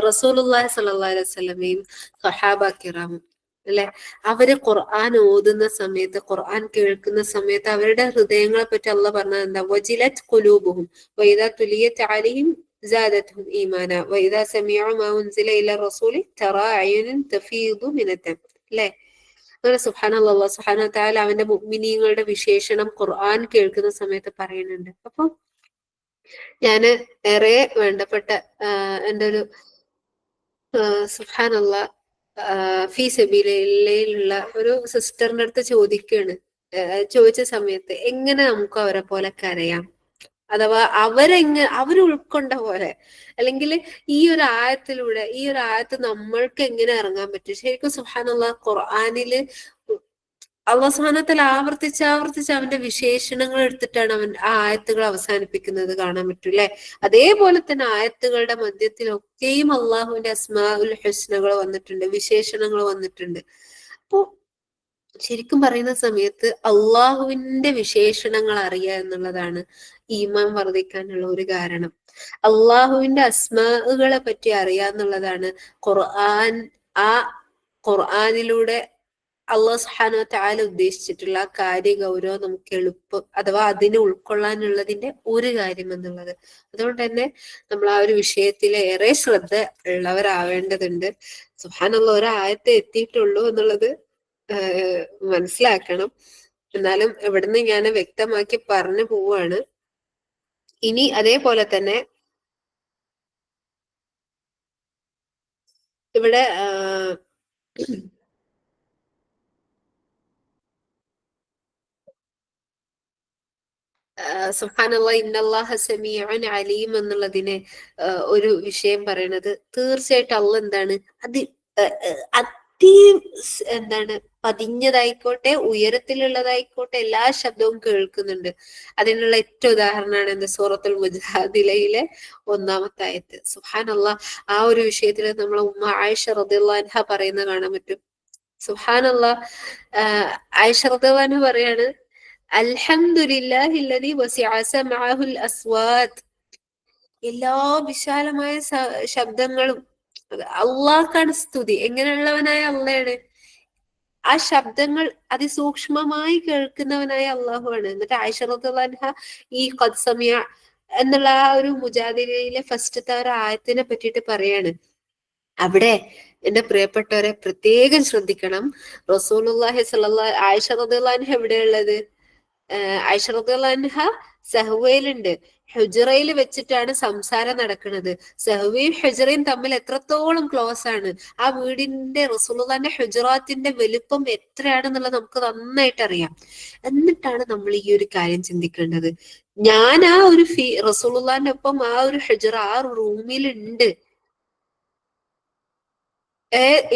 റസൂലുള്ളാഹി സ്വല്ലല്ലാഹു അലൈഹി വസല്ലമയും സ്വഹാബ കിറാമും അല്ലെ, അവര് ഖുർആൻ ഓതുന്ന സമയത്ത്, ഖുർആൻ കേൾക്കുന്ന സമയത്ത് അവരുടെ ഹൃദയങ്ങളെ പറ്റി അള്ളാഹ് പറഞ്ഞത് എന്താ? വജിലത് ഖുലൂബുഹും വഇദാ തുലിയത് അലൈഹിം زادتهم ഈമാന വഇദാ സമിഉ മാ ഉൻസില ഇല റസൂലി തറാ അയുനൻ തഫീദു മിനദ്ദം. അല്ലെ, അങ്ങനെ സുബ്ഹാനല്ലാഹ്, അല്ലാഹു സുബ്ഹാനഹു വ തആല അവന്റെ മുഅ്മിനീങ്ങളുടെ വിശേഷണം ഖുർആൻ കേൾക്കുന്ന സമയത്ത് പറയുന്നുണ്ട്. അപ്പൊ ഞാന് ഏറെ വേണ്ടപ്പെട്ട എൻ്റെ ഒരു സുബ്ഹാനല്ലാഹ് ഫീ സബീലില്ലാഹിലുള്ള ഒരു സിസ്റ്ററിന്റെ അടുത്ത് ചോദിച്ച സമയത്ത് എങ്ങനെ നമുക്ക് അവരെ പോലെ കരയാം, അഥവാ അവർ ഉൾക്കൊണ്ട പോലെ, അല്ലെങ്കിൽ ഈ ഒരു ആയത്ത് നമ്മൾക്ക് എങ്ങനെ ഇറങ്ങാൻ പറ്റും. ശരിക്കും സുബ്ഹാനല്ലാഹ്, ഖുർആനില് അല്ലാഹു സുബ്ഹാനഹു വ തആല ആവർത്തിച്ച് അവന്റെ വിശേഷണങ്ങൾ എടുത്തിട്ടാണ് അവൻ ആ ആയത്തുകൾ അവസാനിപ്പിക്കുന്നത് കാണാൻ പറ്റും അല്ലെ. അതേപോലെ തന്നെ ആയത്തുകളുടെ മധ്യത്തിലൊക്കെയും അള്ളാഹുവിന്റെ അസ്മാഉൽ ഹുസ്നകൾ വന്നിട്ടുണ്ട്, വിശേഷണങ്ങൾ വന്നിട്ടുണ്ട്. അപ്പോ ശരിക്കും പറയുന്ന സമയത്ത് അള്ളാഹുവിന്റെ വിശേഷണങ്ങൾ അറിയുക എന്നുള്ളതാണ് ഈമാൻ വർദ്ധിക്കാനുള്ള ഒരു കാരണം. അള്ളാഹുവിന്റെ അസ്മാകളെ പറ്റി അറിയാന്നുള്ളതാണ് ആ ഖുർആനിലൂടെ അള്ളാഹു സുബ്ഹാനഹു വ തആല ഉദ്ദേശിച്ചിട്ടുള്ള ആ കാര്യ ഗൗരവം നമുക്ക് എളുപ്പം, അഥവാ അതിനെ ഉൾക്കൊള്ളാനുള്ളതിന്റെ ഒരു കാര്യം എന്നുള്ളത്. അതുകൊണ്ട് തന്നെ നമ്മൾ ആ ഒരു വിഷയത്തിൽ ഏറെ ശ്രദ്ധ ഉള്ളവരാവേണ്ടതുണ്ട്. സുബ്ഹാനല്ലാഹ്, ഒരായത്തെ എത്തിയിട്ടുള്ളൂ എന്നുള്ളത് മനസ്സിലാക്കണം. എന്നാലും ഇവിടുന്ന് ഞാൻ വ്യക്തമാക്കി പറഞ്ഞു പോവാണ്. ഇനി അതേപോലെ തന്നെ ഇവിടെ സുബ്ഹാനല്ലാഹ് ഇന്നല്ലാഹ സമീഉൻ അലീം എന്നുള്ളതിന് ഒരു വിഷയം പറയണത്, തീർച്ചയായിട്ടും അള്ളാഹ് എന്താണ് അത് അതി എന്താണ് പതിഞ്ഞതായിക്കോട്ടെ ഉയരത്തിലുള്ളതായിക്കോട്ടെ എല്ലാ ശബ്ദവും കേൾക്കുന്നുണ്ട്. അതിനുള്ള ഏറ്റവും ഉദാഹരണമാണ് എന്ത്, സൂറത്തുൽ മുജാദിലയിലെ 1-ാമത്തെ ആയത്ത്. സുബ്ഹാനല്ലാഹ്, ആ ഒരു വിഷയത്തിൽ നമ്മളെ ഉമ്മ ആയിഷ റളിയല്ലാഹു അൻഹ പറയുന്ന കാണാൻ പറ്റും. സുബ്ഹാനല്ലാഹ്, ആയിഷ റളിയല്ലാഹു അൻഹ പറയാണ്, അൽഹംദുലില്ലാഹില്ലദീ വസിഅ സമഅഹുൽ അസ്വാത്. എല്ലാ വിശാലമായ ശബ്ദങ്ങളും അള്ളാഹ്ക്കാണ് സ്തുതി. എങ്ങനെയുള്ളവനായ അള്ളയാണ്? ആ ശബ്ദങ്ങൾ അതിസൂക്ഷ്മമായി കേൾക്കുന്നവനായ അള്ളാഹു ആണ്. എന്നിട്ട് ആയിഷ റളിയല്ലാഹു അൻഹ ഈ ഖദ് സമിഅ എന്നുള്ള ആ ഒരു മുജാദിലയിലെ ഫസ്റ്റത്തെ ഒരു ആയത്തിനെ പറ്റിയിട്ട് പറയാണ്. അവിടെ എന്റെ പ്രിയപ്പെട്ടവരെ പ്രത്യേകം ശ്രദ്ധിക്കണം. റസൂലുള്ളാഹി സ്വല്ലല്ലാഹു ആയിഷ റളിയല്ലാഹു അൻഹ എവിടെയുള്ളത്? ആയിഷ റളിയല്ലാഹു അൻഹ സഹ്വയിലുണ്ട്. ഹുജറയിൽ വെച്ചിട്ടാണ് സംസാരം നടക്കുന്നത്. സഹ്വയും ഹുജറയും തമ്മിൽ എത്രത്തോളം ക്ലോസ് ആണ്! ആ വീടിന്റെ റസൂലുള്ളാഹിന്റെ ഹുജറാത്തിന്റെ വലുപ്പം എത്രയാണെന്നുള്ളത് നമുക്ക് നന്നായിട്ട് അറിയാം. എന്നിട്ടാണ് നമ്മൾ ഈ ഒരു കാര്യം ചിന്തിക്കേണ്ടത്. ഞാൻ ആ ഒരു റസൂലുള്ളാഹിന്റെ ഒപ്പം ആ ഒരു ഹുജറ, ആ റൂമിലുണ്ട്.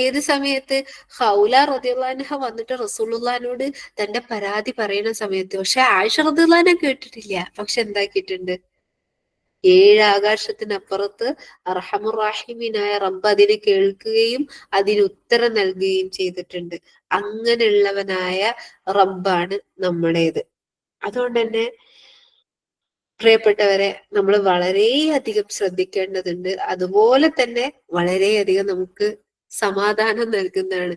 ഏത് സമയത്ത്? ഹൗല റളിയല്ലാഹു അൻഹ വന്നിട്ട് റസൂലുള്ളാഹിനോട് തന്റെ പരാതി പറയുന്ന സമയത്ത്. പക്ഷെ ആയിഷ റളിയല്ലാഹു അൻഹ കേട്ടിട്ടില്ല. പക്ഷെ എന്താക്കിയിട്ടുണ്ട്? 7 ആകാശത്തിനപ്പുറത്ത് അർഹമുർ റബ്ബ് അതിനെ കേൾക്കുകയും അതിന് ഉത്തരം നൽകുകയും ചെയ്തിട്ടുണ്ട്. അങ്ങനെയുള്ളവനായ റബ്ബാണ് നമ്മുടേത്. അതുകൊണ്ട് തന്നെ പ്രിയപ്പെട്ടവരെ, നമ്മൾ വളരെയധികം ശ്രദ്ധിക്കേണ്ടതുണ്ട്. അതുപോലെ തന്നെ വളരെയധികം നമുക്ക് സമാധാനം നൽകുന്നതാണ്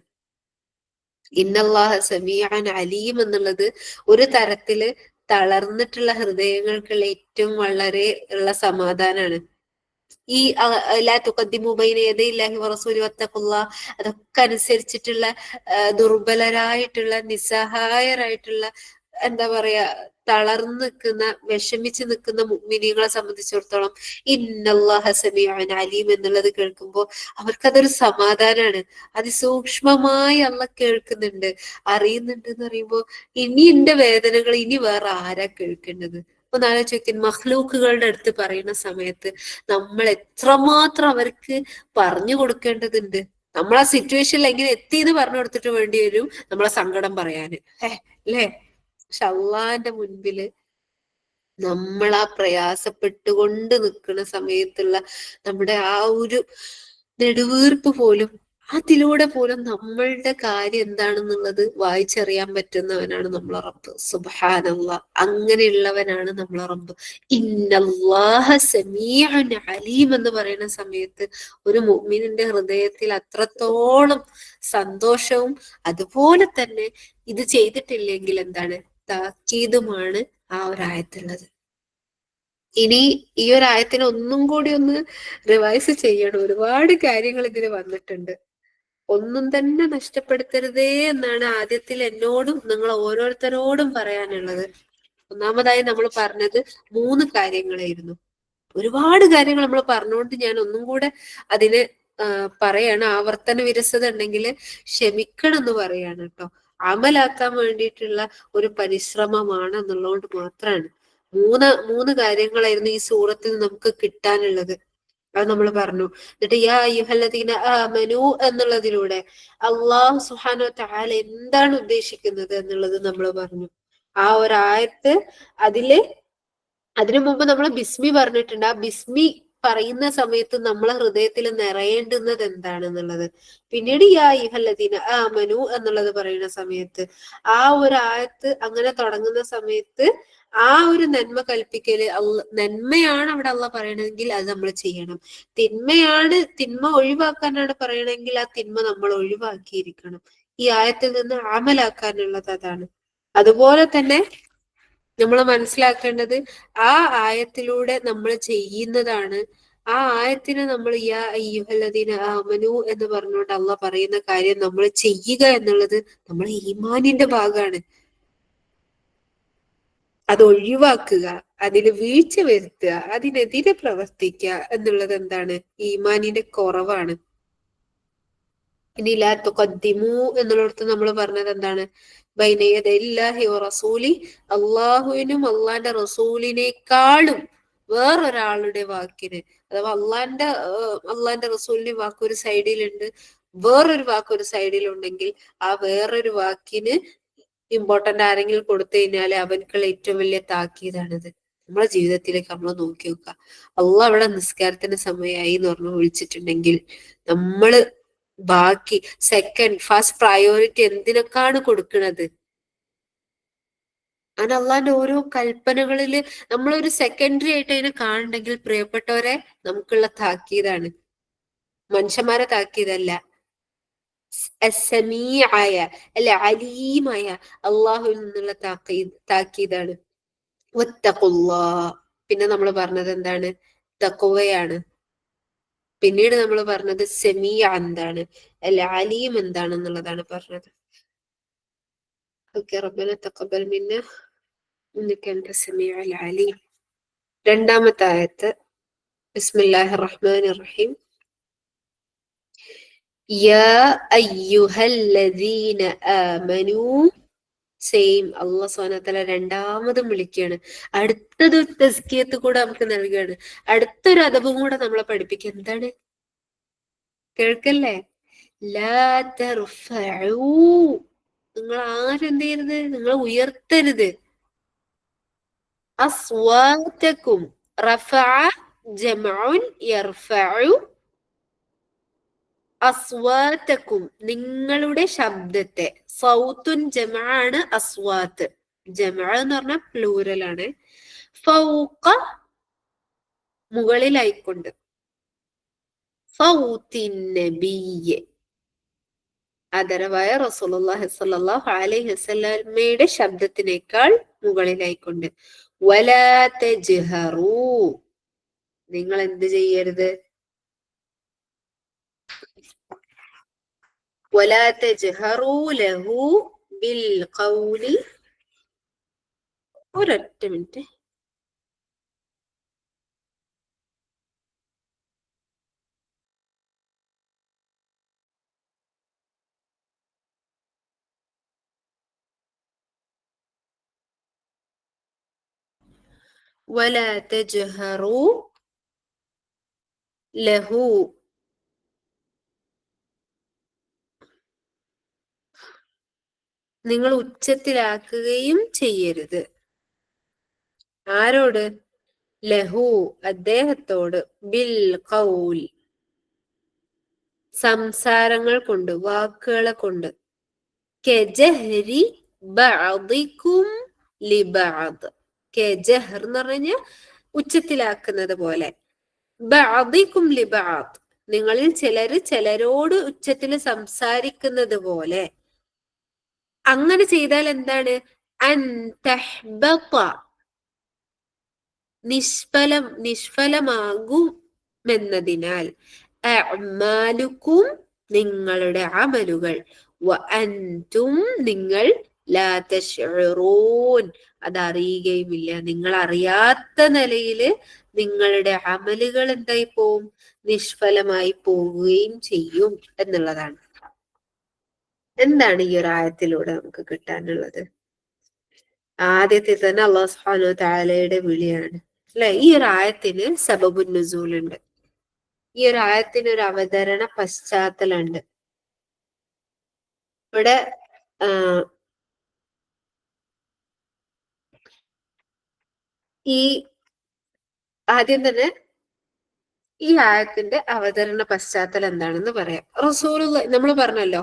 ഇന്നല്ലാഹ സമീഅൻ അലീം എന്നുള്ളത്. ഒരു തരത്തില് തളർന്നിട്ടുള്ള ഹൃദയങ്ങൾക്കുള്ള ഏറ്റവും വളരെ ഉള്ള സമാധാനാണ്. ഈ ലാ തുഖദ്ദിമു ബൈന യദയില്ലാഹി വറസൂലി വത്തഖുല്ലാഹ്, അതൊക്കെ അനുസരിച്ചിട്ടുള്ള ദുർബലരായിട്ടുള്ള നിസ്സഹായരായിട്ടുള്ള, എന്താ പറയാ, തളർന്നു നിൽക്കുന്ന, വിഷമിച്ച് നിൽക്കുന്ന മുഅ്മിനീങ്ങളെ സംബന്ധിച്ചിടത്തോളം ഇന്നല്ലാഹ സമീഉൻ അലീം എന്നുള്ളത് കേൾക്കുമ്പോൾ അവർക്കതൊരു സമാധാനാണ്. അതിസൂക്ഷ്മമായി അള്ളാഹ് കേൾക്കുന്നുണ്ട്, അറിയുന്നുണ്ട് എന്ന് പറയുമ്പോൾ ഇനി എന്റെ വേദനകൾ ഇനി വേറെ ആരാ കേൾക്കേണ്ടത്? ഒന്ന് ആലോചിച്ച് നോക്കിൻ, മഖ്ലൂക്കുകളുടെ അടുത്ത് പറയുന്ന സമയത്ത് നമ്മൾ എത്രമാത്രം അവർക്ക് പറഞ്ഞു കൊടുക്കേണ്ടതുണ്ട്. നമ്മൾ ആ സിറ്റുവേഷനിൽ എങ്ങനെ എത്തി എന്ന് പറഞ്ഞു കൊടുത്തിട്ട് വേണ്ടി വരും നമ്മളെ സങ്കടം പറയാന്, അല്ലേ? പക്ഷെ അള്ളാന്റെ മുൻപില് നമ്മൾ ആ പ്രയാസപ്പെട്ടുകൊണ്ട് നിൽക്കുന്ന സമയത്തുള്ള നമ്മുടെ ആ ഒരു നെടുവീർപ്പ് പോലും, അതിലൂടെ പോലും നമ്മളുടെ കാര്യം എന്താണെന്നുള്ളത് വായിച്ചറിയാൻ പറ്റുന്നവനാണ് നമ്മളെ റബ്ബ്. സുബ്ഹാനല്ലാഹ്, അങ്ങനെയുള്ളവനാണ് നമ്മളെ റബ്ബ്. ഇന്നല്ലാഹ സമീഉൻ അലീം എന്ന് പറയുന്ന സമയത്ത് ഒരു മുഅ്മിനിന്റെ ഹൃദയത്തിൽ അത്രത്തോളം സന്തോഷവും അതുപോലെ തന്നെ ഇത് ചെയ്തിട്ടില്ലെങ്കിൽ എന്താണ് താക്കീതുമാണ് ആ ഒരു ആയത്തുള്ളത്. ഇനി ഈ ഒരു ആയത്തിനെ ഒന്നും കൂടി ഒന്ന് റിവൈസ് ചെയ്യണം. ഒരുപാട് കാര്യങ്ങൾ ഇതിൽ വന്നിട്ടുണ്ട്. ഒന്നും തന്നെ നഷ്ടപ്പെടുത്തരുതേ എന്നാണ് ആദ്യത്തിൽ എന്നോടും നിങ്ങൾ ഓരോരുത്തരോടും പറയാനുള്ളത്. ഒന്നാമതായി നമ്മൾ പറഞ്ഞത് 3 കാര്യങ്ങളായിരുന്നു. ഒരുപാട് കാര്യങ്ങൾ നമ്മൾ പറഞ്ഞുകൊണ്ട് ഞാൻ ഒന്നും കൂടെ അതിന് പറയാണ്. ആവർത്തന വിരസത ഉണ്ടെങ്കിൽ ക്ഷമിക്കണം എന്ന് പറയാണ് കേട്ടോ. അമലാക്കാൻ വേണ്ടിയിട്ടുള്ള ഒരു പരിശ്രമമാണ് എന്നുള്ളതുകൊണ്ട് മാത്രമാണ്. മൂന്ന് കാര്യങ്ങളായിരുന്നു ഈ സൂറത്തിൽ നമുക്ക് കിട്ടാനുള്ളത്. അത് നമ്മൾ പറഞ്ഞു. എന്നിട്ട് യാ അയ്യുഹല്ലദീന ആമനൂ എന്നുള്ളതിലൂടെ അള്ളാഹു സുബ്ഹാനഹു വ തആല എന്താണ് ഉദ്ദേശിക്കുന്നത് എന്നുള്ളത് നമ്മൾ പറഞ്ഞു. ആ ഒരായത്ത് അതിനു മുമ്പ് നമ്മൾ ബിസ്മി പറഞ്ഞിട്ടുണ്ട്. ആ ബിസ്മി പറയുന്ന സമയത്ത് നമ്മളെ ഹൃദയത്തിൽ നിറയേണ്ടുന്നത് എന്താണെന്നുള്ളത്. പിന്നീട് യാ അയ്യുഹല്ലദീന ആമനു എന്നുള്ളത് പറയുന്ന സമയത്ത് ആ ഒരു ആയത്ത് അങ്ങനെ തുടങ്ങുന്ന സമയത്ത് ആ ഒരു നന്മ കൽപ്പിക്കല്, നന്മയാണ് അവിടെ അള്ളാഹ് പറയണമെങ്കിൽ അത് നമ്മൾ ചെയ്യണം. തിന്മ ഒഴിവാക്കാനാണ് പറയണമെങ്കിൽ ആ തിന്മ നമ്മൾ ഒഴിവാക്കിയിരിക്കണം. ഈ ആയത്തിൽ നിന്ന് അമലാക്കാനുള്ളത് അതാണ്. അതുപോലെ തന്നെ നമ്മൾ മനസ്സിലാക്കേണ്ടത് ആ ആയത്തിലൂടെ നമ്മൾ ചെയ്യുന്നതാണ്. ആ ആയത്തിന് നമ്മൾ യാ അയ്യുഹല്ലദീന ആമനു എന്ന് പറഞ്ഞുകൊണ്ട് അള്ളാഹ് പറയുന്ന കാര്യം നമ്മൾ ചെയ്യുക എന്നുള്ളത് നമ്മളെ ഈമാനിന്റെ ഭാഗമാണ്. അത് ഒഴിവാക്കുക, അതിൽ വീഴ്ച വരുത്തുക, അതിനെതിരെ പ്രവർത്തിക്കുക എന്നുള്ളത് എന്താണ്? ഈമാനിന്റെ കുറവാണ്. ഇനി ലാ തുഖദ്ദിമു എന്നുള്ളിടത്ത് നമ്മൾ പറഞ്ഞത് എന്താണ്? ബൈന യദയില്ലാഹി വ റസൂലി, അള്ളാഹുവിനും അള്ളാന്റെ റസൂലിനേക്കാളും വേറൊരാളുടെ വാക്കിന്, അഥവാ അള്ളാന്റെ റസൂലിന്റെ വാക്ക് ഒരു സൈഡിലുണ്ട്, വേറൊരു വാക്ക് ഒരു സൈഡിലുണ്ടെങ്കിൽ ആ വേറൊരു വാക്കിന് ഇമ്പോർട്ടന്റ് ആരെങ്കിലും കൊടുത്തു കഴിഞ്ഞാൽ അവൻക്കുള്ള ഏറ്റവും വലിയ താക്കീതാണിത്. നമ്മളെ ജീവിതത്തിലേക്ക് നമ്മൾ നോക്കി നോക്കുക. അള്ളാഹ് അവിടെ നിസ്കാരത്തിന് സമയമായി എന്ന് പറഞ്ഞു വിളിച്ചിട്ടുണ്ടെങ്കിൽ നമ്മള് ബാക്കി സെക്കൻഡ് ഫസ്റ്റ് പ്രയോറിറ്റി എന്തിനൊക്കെയാണ് കൊടുക്കുന്നത്? അങ്ങനെ അള്ളാന്റെ ഓരോ കൽപ്പനകളില് നമ്മളൊരു സെക്കൻഡറി ആയിട്ട് അതിനെ കാണുന്നുണ്ടെങ്കിൽ പ്രിയപ്പെട്ടവരെ, നമുക്കുള്ള താക്കീതാണ്, മനുഷ്യന്മാരെ താക്കീതല്ല. സമീആയ അല്ലെ അലീമായ അള്ളാഹുവിൽ നിന്നുള്ള താക്കീതാണ്. വത്തഖുല്ലാഹ്. പിന്നെ നമ്മൾ പറഞ്ഞത് എന്താണ്? തഖ്വയാണ്. പിന്നീട് നമ്മൾ പറഞ്ഞത് സമീഅ എന്താണ്, അല്ലെ അലീം എന്താണെന്നുള്ളതാണ് പറഞ്ഞത്. ഓക്കെ, റബ്ബന തഖബ്ബൽ മിന്ന ഇന്നക അൻത സമീഉൽ അലീം. രണ്ടാമത്തെ ആയത്ത്, ബിസ്മില്ലാഹിർ റഹ്മാനിർ റഹീം. യാ അയ്യുഹല്ലദീന ആമനൂ. സെയിം അല്ലാഹു സുബ്ഹാനഹു വ തആല രണ്ടാമതും വിളിക്കുകയാണ്. അടുത്തത് തസ്കിയത്ത് കൂടെ നമുക്ക് നൽകുകയാണ്. അടുത്തൊരു അദബും കൂടെ നമ്മളെ പഠിപ്പിക്കുക. എന്താണ്? കേൾക്കല്ലേ? ലാ തർഫഉ. നിങ്ങൾ ആരും എന്ത് ചെയ്യരുത്? നിങ്ങൾ ഉയർത്തരുത്. അസ്വാതക്കും. റഫഅ ജമഉൻ യർഫഉ. അസ്വാതക്കും നിങ്ങളുടെ ശബ്ദത്തെ. സൗത്തുൻ ജമആണ് അസ്വാത്ത്. ജമഅ എന്ന് പറഞ്ഞാൽ പ്ലൂറൽ ആണ്. ഫൗഖ മുകളിലായിക്കൊണ്ട്. സൗത്തിൻ നബിയ്യ് ആദരവായ റസൂലുള്ളാഹി സ്വല്ലല്ലാഹു അലൈഹി വസല്ലമയുടെ ശബ്ദത്തിനേക്കാൾ മുകളിലായിക്കൊണ്ട്. വലാ തജ്ഹറൂ. നിങ്ങൾ എന്ത് ചെയ്യരുത്? വലാ തജ്ഹറൂ ലഹു ബിൽ ഖൗലി. ഒരൊറ്റ മിനിറ്റ്. വലാ തജ്ഹറൂ ലഹു. നിങ്ങൾ ഉച്ചത്തിലാക്കുകയും ചെയ്യരുത്. ആരോട്? ലഹു അദ്ദേഹത്തോട്. ബിൽ ഖൗൽ സംസാരങ്ങൾ കൊണ്ട്, വാക്കുകളെ കൊണ്ട്. കെജഹരി ബഅദികും ലിബഅദ്. കെജഹർ എന്ന് പറഞ്ഞാൽ ഉച്ചത്തിലാക്കുന്നത് പോലെ. ബഅദികും ലിബഅദ് നിങ്ങളിൽ ചിലരോട് ഉച്ചത്തിൽ സംസാരിക്കുന്നത് പോലെ. അങ്ങനെ ചെയ്താൽ എന്താണ്? അൻ തഹ്ബത നിഷ്ഫലമാകുമെന്നതിനാൽ. അഅ്മാലുക്കും നിങ്ങളുടെ അമലുകൾ. വ അൻതും നിങ്ങൾ ലാ തശ്ഉറൂൻ അതറിയുകയുമില്ല. നിങ്ങൾ അറിയാത്ത നിലയില് നിങ്ങളുടെ അമലുകൾ എന്തായി പോവും? നിഷ്ഫലമായി പോവുകയും ചെയ്യും എന്നുള്ളതാണ്. എന്താണ് ഈ ഒരു ആയത്തിലൂടെ നമുക്ക് കിട്ടാനുള്ളത്? ആദ്യത്തിൽ തന്നെ അല്ലാഹു സുബ്ഹാനഹു വ തആലയുടെ വിളിയാണ് അല്ലെ. ഈ ഒരു ആയത്തിന് സബബുൻ നുസൂൽ ഉണ്ട്. ഈ ഒരു ആയത്തിന് ഒരു അവതരണ പശ്ചാത്തലമുണ്ട്. ഇവിടെ ഈ ആദ്യം തന്നെ ഈ ആയത്തിന്റെ അവതരണ പശ്ചാത്തലം എന്താണെന്ന് പറയാം. നമ്മൾ പറഞ്ഞല്ലോ,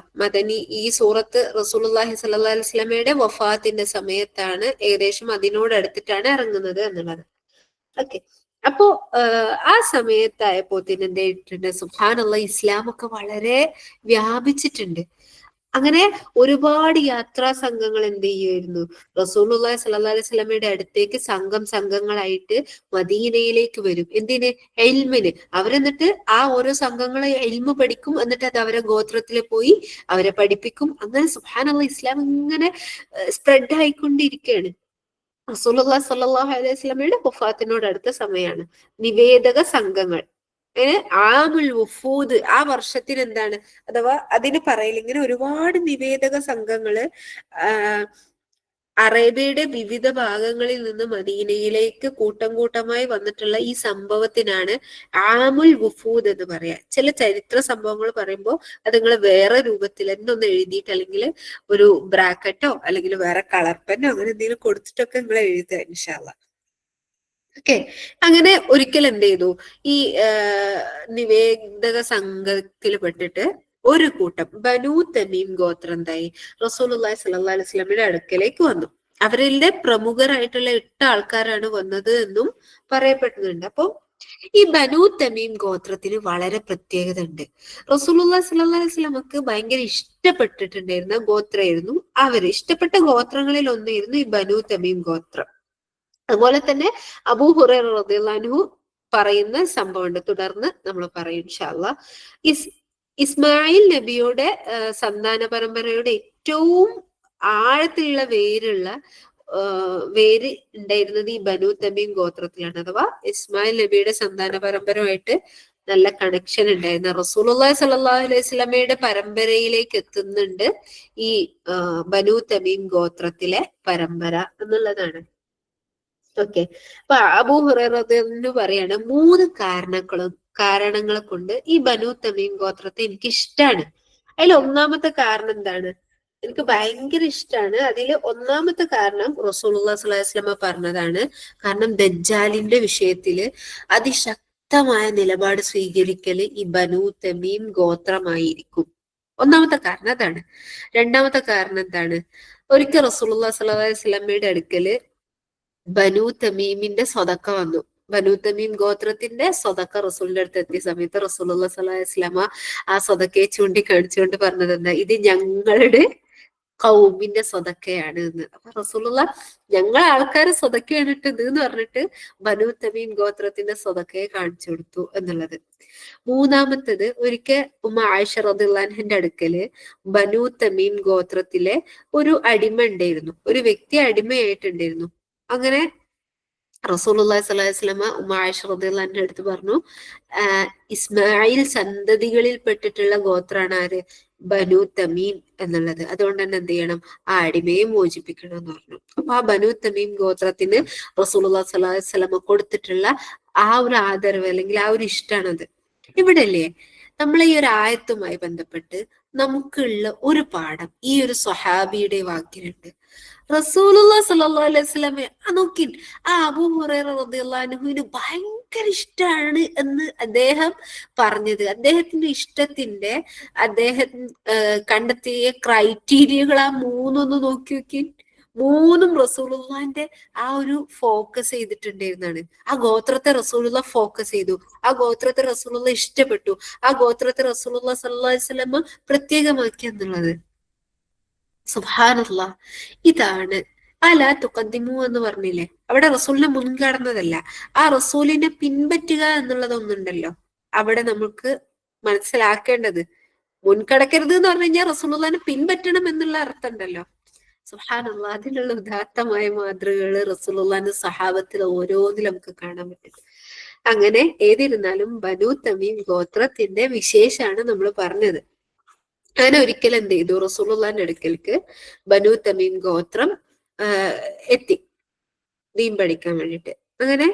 ഈ സൂറത്ത് റസൂലുള്ളാഹി സ്വല്ലല്ലാഹി അലൈഹി വസല്ലമയുടെ വഫാത്തിന്റെ സമയത്താണ്, ഏകദേശം അതിനോടടുത്തിട്ടാണ് ഇറങ്ങുന്നത് എന്നുള്ളത്. ഓക്കെ, അപ്പോ ആ സമയത്തായപ്പോ എന്ത് സുബ്ഹാനല്ലാഹ്, ഇസ്ലാമൊക്കെ വളരെ വ്യാപിച്ചിട്ടുണ്ട്. അങ്ങനെ ഒരുപാട് യാത്രാ സംഘങ്ങൾ എന്ത് ചെയ്യുമായിരുന്നു? റസൂലുള്ളാഹി സ്വല്ലല്ലാഹി അലൈഹി വസല്ലമയുടെ അടുത്തേക്ക് സംഘങ്ങളായിട്ട് മദീനയിലേക്ക് വരും. എന്തിന്? ഇൽമിന്. അവരെന്നിട്ട് ആ ഓരോ സംഘങ്ങളെ ഇൽമു പഠിക്കും. എന്നിട്ട് അത് അവരെ ഗോത്രത്തിൽ പോയി അവരെ പഠിപ്പിക്കും. അങ്ങനെ സുബ്ഹാനല്ലാഹ് ഇസ്ലാം ഇങ്ങനെ സ്പ്രെഡ് ആയിക്കൊണ്ടിരിക്കുകയാണ്. റസൂലുള്ളാഹി സ്വല്ലല്ലാഹു അലൈഹി വസല്ലമയുടെ വഫാത്തിനോട് അടുത്ത സമയമാണ്. നിവേദക സംഘങ്ങൾ ആമുൽ വുഫൂദ്, ആ വർഷത്തിന് എന്താണ്, അഥവാ അതിന് പറയൽ ഇങ്ങനെ ഒരുപാട് നിവേദക സംഘങ്ങള് അറേബ്യയുടെ വിവിധ ഭാഗങ്ങളിൽ നിന്ന് മദീനയിലേക്ക് കൂട്ടം കൂട്ടമായി വന്നിട്ടുള്ള ഈ സംഭവത്തിനാണ് ആമുൽ വുഫൂദ് എന്ന് പറയാ. ചില ചരിത്ര സംഭവങ്ങൾ പറയുമ്പോൾ അത് നിങ്ങൾ വേറെ രൂപത്തിൽ തന്നെ ഒന്ന് എഴുതിയിട്ട്, അല്ലെങ്കിൽ ഒരു ബ്രാക്കറ്റോ അല്ലെങ്കിൽ വേറെ കളർ പെന്നോ അങ്ങനെ എന്തെങ്കിലും കൊടുത്തിട്ടൊക്കെ നിങ്ങൾ എഴുതുക ഇൻഷാ അല്ലാഹ്. ഓക്കെ. അങ്ങനെ ഒരിക്കൽ എന്ത് ചെയ്തു, ഈ നിവേദക സംഘത്തിൽ പെട്ടിട്ട് ഒരു കൂട്ടം ബനൂ തമീം ഗോത്രം എന്തായി, റസൂലുള്ളാഹി സ്വല്ലല്ലാഹു അലൈഹി വസല്ലമയുടെ അടുക്കലേക്ക് വന്നു. അവരിലെ പ്രമുഖരായിട്ടുള്ള 8 ആൾക്കാരാണ് വന്നത് എന്നും പറയപ്പെടുന്നുണ്ട്. അപ്പൊ ഈ ബനൂ തമീം ഗോത്രത്തിന് വളരെ പ്രത്യേകത ഉണ്ട്. റസൂലുള്ളാഹി സ്വല്ലല്ലാഹു അലൈഹി വസല്ലമക്ക് ഭയങ്കര ഇഷ്ടപ്പെട്ടിട്ടുണ്ടായിരുന്ന ഗോത്രമായിരുന്നു അവര്. ഇഷ്ടപ്പെട്ട ഗോത്രങ്ങളിൽ ഒന്നായിരുന്നു ഈ ബനൂ തമീം ഗോത്രം. അതുപോലെ തന്നെ അബൂ ഹുറൈറ റളിയല്ലാഹു അൻഹു പറയുന്ന സംഭവമുണ്ട്, തുടർന്ന് നമ്മൾ പറയും ഇൻഷാ അല്ലാഹ്. ഇസ്മായിൽ നബിയുടെ സന്താന പരമ്പരയുടെ ഏറ്റവും ആഴത്തിലുള്ള വേര് ഉണ്ടായിരുന്നത് ഈ ബനൂ തമീം ഗോത്രത്തിലാണ്. അഥവാ ഇസ്മായിൽ നബിയുടെ സന്താന പരമ്പരയുമായിട്ട് നല്ല കണക്ഷൻ ഉണ്ടായിരുന്ന റസൂലുള്ളാഹി സ്വല്ലല്ലാഹു അലൈഹി വസല്ലമയുടെ പരമ്പരയിലേക്ക് എത്തുന്നുണ്ട് ഈ ബനൂ തമീം ഗോത്രത്തിലെ പരമ്പര എന്നുള്ളതാണ്. ഓക്കെ. അപ്പൊ അബൂ ഹുറൈറ റളിയല്ലാഹു പറയാണ്, 3 കാരണങ്ങളെ കൊണ്ട് ഈ ബനൂ തമീം ഗോത്രത്തെ എനിക്ക് ഇഷ്ടാണ്. അതിൽ ഒന്നാമത്തെ കാരണം എന്താണ്, എനിക്ക് ഭയങ്കര ഇഷ്ടമാണ്. അതിൽ ഒന്നാമത്തെ കാരണം റസൂലുള്ളാഹി സ്വല്ലല്ലാഹു അലൈഹി വസല്ലമ പറഞ്ഞതാണ്. കാരണം ദജ്ജാലിന്റെ വിഷയത്തില് അതിശക്തമായ നിലപാട് സ്വീകരിക്കല് ഈ ബനൂ തമീം ഗോത്രമായിരിക്കും. ഒന്നാമത്തെ കാരണം അതാണ്. രണ്ടാമത്തെ കാരണം എന്താണ്, ഒരിക്കൽ റസൂലുള്ളാഹി സ്വല്ലല്ലാഹു അലൈഹി വസല്ലമയുടെ അടുക്കല് ബനൂ തമീമിന്റെ സ്വതക്ക വന്നു. ബനൂ തമീം ഗോത്രത്തിന്റെ സ്വതക്ക റസൂലിന്റെ അടുത്ത് എത്തിയ സമയത്ത് റസൂലുള്ളാഹി സ്വല്ലല്ലാഹു അലൈഹി വസല്ലമ ആ സ്വതക്കയെ ചൂണ്ടിക്കാണിച്ചുകൊണ്ട് പറഞ്ഞത് എന്താ, ഇത് ഞങ്ങളുടെ കൗമിന്റെ സ്വതക്കയാണ് എന്ന്. അപ്പൊ റസൂലുള്ള ഞങ്ങളെ ആൾക്കാരെ സ്വതക്കയാണ് ഇട്ടത് എന്ന് പറഞ്ഞിട്ട് ബനൂ തമീം ഗോത്രത്തിന്റെ സ്വതക്കയെ കാണിച്ചു കൊടുത്തു എന്നുള്ളത്. മൂന്നാമത്തത്, ഒരിക്കൽ ഉമ്മ ആയിഷ റളിയല്ലാഹു അൻഹയുടെ അടുക്കല് ബനൂ തമീം ഗോത്രത്തിലെ ഒരു അടിമ ഉണ്ടായിരുന്നു, ഒരു വ്യക്തി അടിമയായിട്ടുണ്ടായിരുന്നു. അങ്ങനെ റസൂലുള്ളാഹി സ്വല്ലല്ലാഹു അലൈഹി വസല്ലമ ഉമ്മ ആയിഷ റളിയല്ലാഹു അൻഹയുടെ അടുത്ത് പറഞ്ഞു, ഇസ്മായിൽ സന്തതികളിൽ പെട്ടിട്ടുള്ള ഗോത്രാണ് ആര്, ബനൂ തമീം എന്നുള്ളത്. അതുകൊണ്ട് തന്നെ എന്ത് ചെയ്യണം, ആ അടിമയെ മോചിപ്പിക്കണം എന്ന് പറഞ്ഞു. അപ്പൊ ആ ബനൂ തമീം ഗോത്രത്തിന് റസൂലുള്ളാഹി സ്വല്ലല്ലാഹു അലൈഹി വസല്ലമ കൊടുത്തിട്ടുള്ള ആ ഒരു ആദരവ് അല്ലെങ്കിൽ ആ ഒരു ഇഷ്ടമാണത്. ഇവിടെ അല്ലേ നമ്മളെ ഈ ഒരു ആയത്തുമായി ബന്ധപ്പെട്ട് നമുക്കുള്ള ഒരു പാഠം ഈ ഒരു സ്വഹാബിയുടെ വാക്കിലുണ്ട്. റസൂലുള്ളാഹി സ്വല്ലല്ലാഹു അലൈഹി വസല്ലമ നോക്കി, ആ അബൂ ഹുറൈറ റളിയല്ലാഹു അൻഹുവിന് ഭയങ്കര ഇഷ്ടമാണ് എന്ന് അദ്ദേഹം പറഞ്ഞത്, അദ്ദേഹത്തിന്റെ ഇഷ്ടത്തിന്റെ അദ്ദേഹം കണ്ടെത്തിയ ക്രൈറ്റീരിയകൾ ആ മൂന്നൊന്ന് നോക്കി. മൂന്നും റസൂലുള്ളാഹിന്റെ ആ ഒരു ഫോക്കസ് ചെയ്തിട്ടുണ്ടായിരുന്നാണ്. ആ ഗോത്രത്തെ റസൂലുള്ള ഫോക്കസ് ചെയ്തു, ആ ഗോത്രത്തെ റസൂലുള്ള ഇഷ്ടപ്പെട്ടു, ആ ഗോത്രത്തെ റസൂലുള്ളാഹി സ്വല്ലല്ലാഹു അലൈഹി വസല്ലമ പ്രത്യേകമാക്കി എന്നുള്ളത്. സുബ്ഹാനല്ലാഹ്. ഇതാണ് അലാ തുഖദ്ദിമു എന്ന് പറഞ്ഞില്ലേ, അവിടെ റസൂലിനെ മുൻകടന്നതല്ല, ആ റസൂലിനെ പിൻപറ്റുക എന്നുള്ളതൊന്നുണ്ടല്ലോ അവിടെ നമുക്ക് മനസ്സിലാക്കേണ്ടത്. മുൻകടക്കരുത് എന്ന് പറഞ്ഞു കഴിഞ്ഞാൽ റസൂലുള്ളാഹിനെ പിൻപറ്റണം എന്നുള്ള അർത്ഥം ഉണ്ടല്ലോ. സുബ്ഹാനല്ലാഹ്. അതിനുള്ള ഉദാത്തമായ മാതൃകകള് റസൂലുള്ളാഹിന്റെ സഹാബത്തിൽ ഓരോന്നിലും നമുക്ക് കാണാൻ പറ്റും. അങ്ങനെ ഏതിരുന്നാലും ബനൂ തമീം ഗോത്രത്തിന്റെ വിശേഷാണ് നമ്മൾ പറഞ്ഞത്. അങ്ങനെ ഒരിക്കൽ എന്ത് ചെയ്തു, റസൂലുള്ളാഹിന്റെ അടുക്കലേക്ക് ബനൂ തമീം ഗോത്രം എത്തി ദീൻ പഠിക്കാൻ വേണ്ടിട്ട്. അങ്ങനെ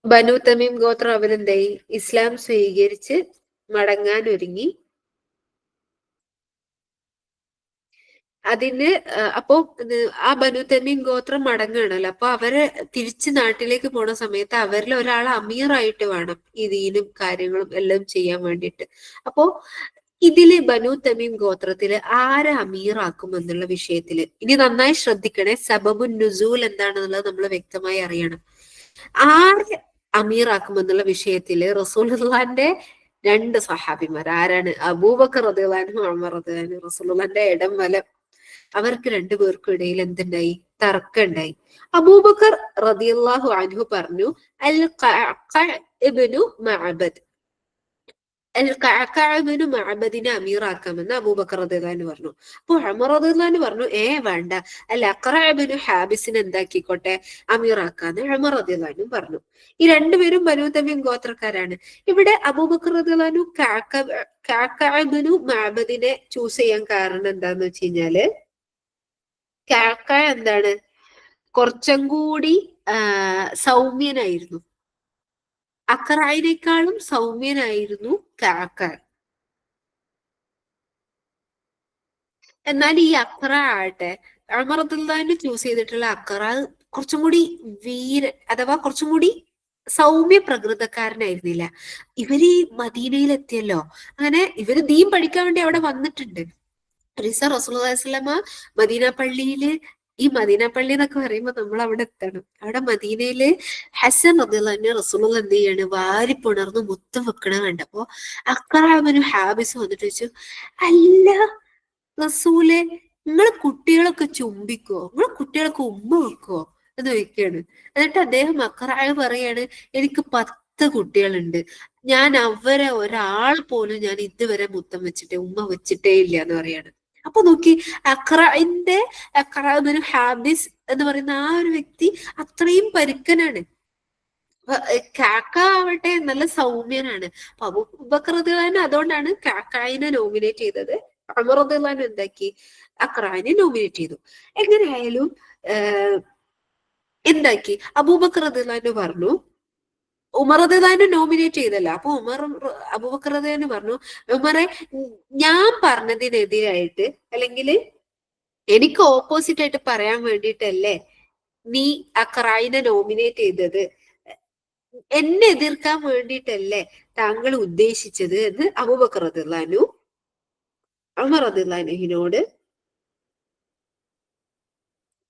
ബനൂ തമീം ഗോത്രം അവരെന്തായി, ഇസ്ലാം സ്വീകരിച്ച് മടങ്ങാൻ ഒരുങ്ങി. അതിന് അപ്പോ ആ ബനൂ തമീം ഗോത്രം മടങ്ങുകയാണല്ലോ. അപ്പൊ അവര് തിരിച്ച് നാട്ടിലേക്ക് പോണ സമയത്ത് അവരിൽ ഒരാൾ അമീറായിട്ട് വേണം ഈ ദീനും കാര്യങ്ങളും എല്ലാം ചെയ്യാൻ വേണ്ടിയിട്ട്. അപ്പോ ഇതില് ബനൂ തമീം ഗോത്രത്തില് ആരെ അമീറാക്കും എന്നുള്ള വിഷയത്തില് ഇനി നന്നായി ശ്രദ്ധിക്കണേ. സബബുൻ നുസൂൽ എന്താണെന്നുള്ളത് നമ്മൾ വ്യക്തമായി അറിയണം. ആരെ അമീറാക്കും എന്നുള്ള വിഷയത്തില് റസൂലുള്ളാഹിന്റെ 2 സഹാബിമാർ ആരാണ്, അബൂബക്കർ റളിയല്ലാഹു അൻഹു, ഉമർ റളിയല്ലാഹു അൻഹു, റസൂലുള്ളാഹിന്റെ ഇടം വലം. അവർക്ക് 2 പേർക്കും ഇടയിൽ എന്തുണ്ടായി, തർക്കമുണ്ടായി. അബൂബക്കർ റളിയല്ലാഹു അൻഹു പറഞ്ഞു, അൽ ഖഅഖഅ ഇബ്നു മഅബദ്, കഅബിനു മഅബദിനെ അമീറാക്കാമെന്ന് അബൂബക്കർ റളിയല്ലാഹു അൻഹു പറഞ്ഞു. അപ്പൊ ഉമർ റളിയല്ലാഹു അൻഹു പറഞ്ഞു, വേണ്ട, അല്ല അഖറഅബിനു ഹാബിസിനെ എന്താക്കിക്കോട്ടെ, അമീറാക്കാന്ന് ഉമർ റളിയല്ലാഹു അൻഹു പറഞ്ഞു. ഈ രണ്ടുപേരും ബനൂ തമീം ഗോത്രക്കാരാണ്. ഇവിടെ അബൂബക്കർ റളിയല്ലാഹു അൻഹു കഅബിനു മഅബദിനെ ചൂസ് ചെയ്യാൻ കാരണം എന്താന്ന് വെച്ച് കഴിഞ്ഞാല്, കഅക എന്താണ്, കുറച്ചും കൂടി സൗമ്യനായിരുന്നു. അഖറയിനേക്കാളും സൗമ്യനായിരുന്നു കഅക. എന്നാൽ ഈ അഖറ ആകട്ടെ, ഉമർ റളിയല്ലാഹു അൻഹു ചൂസ് ചെയ്തിട്ടുള്ള അഖറ കുറച്ചും കൂടി അഥവാ കുറച്ചും കൂടി സൗമ്യ പ്രകൃതക്കാരനായിരുന്നില്ല. ഇവര് ഈ മദീനയിലെത്തിയല്ലോ, അങ്ങനെ ഇവര് ദീൻ പഠിക്കാൻ വേണ്ടി അവിടെ വന്നിട്ടുണ്ട്. ഒരീസ റസൂലുള്ളാഹി സ്വല്ലല്ലാഹു അലൈഹി വസല്ലമ മദീന പള്ളിയില്, ഈ മദീന പള്ളി എന്നൊക്കെ പറയുമ്പോ നമ്മൾ അവിടെ എത്തണം. അവിടെ മദീനയില് ഹസൻ റളിയല്ലാഹു അൻഹു റസൂലുള്ളാഹി എന്ത് ചെയ്യാണ്, വാരി പുണർന്ന് മുത്തം വെക്കണ കണ്ടപ്പോ അഖറ ഹാബിസ് വന്നിട്ട് ചോദിച്ചു, അല്ല റസൂലെ, നിങ്ങള് കുട്ടികളൊക്കെ ചുംബിക്കോ, നിങ്ങള് കുട്ടികളൊക്കെ ഉമ്മ വെക്കുവോ എന്ന് ചോദിക്കാണ്. എന്നിട്ട് അദ്ദേഹം അഖറ പറയാണ്, എനിക്ക് 10 കുട്ടികളുണ്ട്, ഞാൻ അവരെ ഒരാൾ പോലും ഞാൻ ഇതുവരെ മുത്തം വെച്ചിട്ടേ, ഉമ്മ വെച്ചിട്ടേ ഇല്ല എന്ന് പറയാണ്. അപ്പൊ നോക്കി, അഖറ ഹാബിസ് എന്ന് പറയുന്ന ആ ഒരു വ്യക്തി അത്രയും പരുക്കനാണ്. കാക്ക ആവട്ടെ നല്ല സൗമ്യനാണ്. അപ്പൊ അബൂബക്കർ റളിയല്ലാഹു അൻഹു അതുകൊണ്ടാണ് കാക്കായിനെ നോമിനേറ്റ് ചെയ്തത്. ഉമർ റളിയല്ലാഹു അൻഹു എന്താക്കി, അഖറയിനെ നോമിനേറ്റ് ചെയ്തു. എങ്ങനെയായാലും എന്താക്കി, അബൂബക്കർ റളിയല്ലാഹു അൻഹു പറഞ്ഞു, ഉമർ റളിയല്ലാഹു അൻഹു നോമിനേറ്റ് ചെയ്തല്ല. അപ്പൊ അബൂബക്കർ റളിയല്ലാഹു അൻഹു പറഞ്ഞു, ഉമറെ, ഞാൻ പറഞ്ഞതിനെതിരായിട്ട് അല്ലെങ്കിൽ എനിക്ക് ഓപ്പോസിറ്റ് ആയിട്ട് പറയാൻ വേണ്ടിയിട്ടല്ലേ നീ അഖറയിനെ നോമിനേറ്റ് ചെയ്തത്, എന്നെ എതിർക്കാൻ വേണ്ടിയിട്ടല്ലേ താങ്കൾ ഉദ്ദേശിച്ചത് എന്ന് അബൂബക്കർ റളിയല്ലാഹു അൻഹു ഉമർ റളിയല്ലാഹു അൻഹുവിനോട്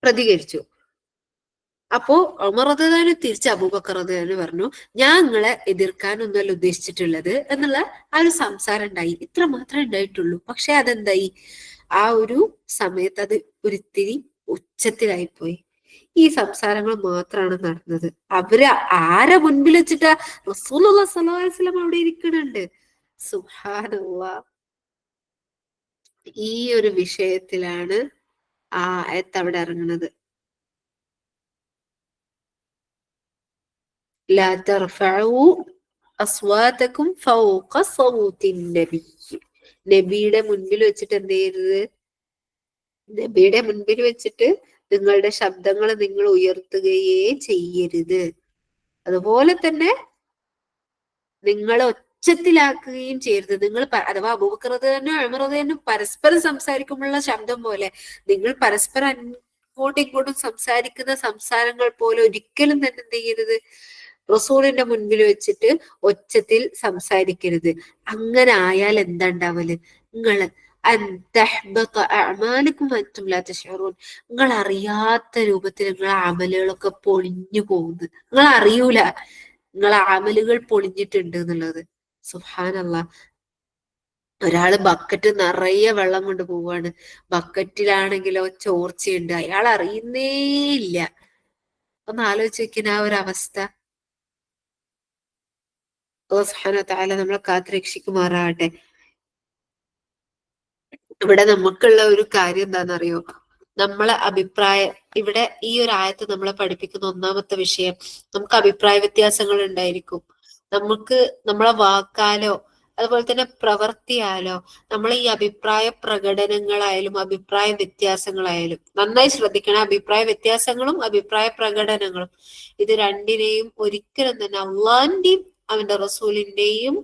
പ്രതികരിച്ചു. അപ്പോ ഉമർ റളിയല്ലാഹു അൻഹു തിരിച്ച് അബൂബക്കർ റളിയല്ലാഹു അൻഹു പറഞ്ഞു, ഞാൻ നിങ്ങളെ എതിർക്കാനൊന്നുമല്ല ഉദ്ദേശിച്ചിട്ടുള്ളത് എന്നുള്ള ആ ഒരു സംസാരം ഉണ്ടായി. ഇത്ര മാത്രമേ ഉണ്ടായിട്ടുള്ളൂ. പക്ഷെ അതെന്തായി, ആ ഒരു സമയത്ത് അത് ഒരിത്തിരി ഉച്ചത്തിലായിപ്പോയി. ഈ സംസാരങ്ങൾ മാത്രമാണ് നടന്നത്. അവര് ആരെ മുൻപിൽ വെച്ചിട്ടാ, റസൂലുള്ളാഹി സ്വല്ലല്ലാഹു അലൈഹി വസല്ലം അവിടെ ഇരിക്കുന്നുണ്ട്. സുബ്ഹാനല്ലാഹ്. ഈ ഒരു വിഷയത്തിലാണ് ആ ആയത്ത് അവിടെ ഇറങ്ങുന്നത്. ലാ തർഫഉ അസ്വാതകും ഫൗഖ സൗത്തിൻ നബി. നബിയുടെ മുൻപിൽ വെച്ചിട്ട് എന്ത് ചെയ്യരുത്, നബിയുടെ മുൻപിൽ വെച്ചിട്ട് നിങ്ങളുടെ ശബ്ദങ്ങൾ നിങ്ങൾ ഉയർത്തുകയേ ചെയ്യരുത്. അതുപോലെ തന്നെ നിങ്ങൾ ഒച്ചത്തിലാക്കുകയും ചെയ്യരുത്. നിങ്ങൾ അഥവാ അബൂബക്കർ റളിയല്ലാഹു അൻഹു ഉമർ റളിയല്ലാഹു അൻഹു പരസ്പരം സംസാരിക്കുമ്പോഴുള്ള ശബ്ദം പോലെ നിങ്ങൾ പരസ്പരം അങ്ങോട്ടും ഇങ്ങോട്ടും സംസാരിക്കുന്ന സംസാരങ്ങൾ പോലെ ഒരിക്കലും തന്നെ എന്ത് ചെയ്യരുത്, റസൂലിന്റെ മുൻപിൽ വെച്ചിട്ട് ഒച്ചത്തിൽ സംസാരിക്കരുത്. അങ്ങനെ ആയാൽ എന്താ ഉണ്ടാവല്, നിങ്ങള് നിങ്ങൾ അറിയാത്ത രൂപത്തിൽ നിങ്ങളെ അമലുകളൊക്കെ പൊളിഞ്ഞു പോകുന്നു. നിങ്ങൾ അറിയൂല നിങ്ങളെ അമലുകൾ പൊളിഞ്ഞിട്ടുണ്ട് എന്നുള്ളത്. സുബ്ഹാനല്ലാഹ്. ഒരാള് ബക്കറ്റ് നിറയെ വെള്ളം കൊണ്ട് പോവാണ്, ബക്കറ്റിലാണെങ്കിലോ ചോർച്ചയുണ്ട്, അയാൾ അറിയുന്നേ ഇല്ല. ഒന്ന് ആലോചിച്ച് നോക്കിന ആ ഒരു അവസ്ഥ. അല്ലാഹു സുബ്ഹാനഹു വ തആല നമ്മളെ കാത്ത് രക്ഷിക്കുമാറാകട്ടെ. ഇവിടെ നമുക്കുള്ള ഒരു കാര്യം എന്താണെന്നറിയോ, നമ്മളെ അഭിപ്രായം, ഇവിടെ ഈ ഒരു ആയത്ത് നമ്മളെ പഠിപ്പിക്കുന്ന ഒന്നാമത്തെ വിഷയം, നമുക്ക് അഭിപ്രായ വ്യത്യാസങ്ങൾ ഉണ്ടായിരിക്കും. നമുക്ക് നമ്മളെ വാക്കാലോ അതുപോലെ തന്നെ പ്രവർത്തിയാലോ നമ്മളെ ഈ അഭിപ്രായ പ്രകടനങ്ങളായാലും അഭിപ്രായ വ്യത്യാസങ്ങളായാലും നന്നായി ശ്രദ്ധിക്കണം. അഭിപ്രായ വ്യത്യാസങ്ങളും അഭിപ്രായ പ്രകടനങ്ങളും ഇത് രണ്ടിനെയും ഒരിക്കലും തന്നെ അള്ളാഹിന്റെയും അവന്റെ റസൂലിന്റെയും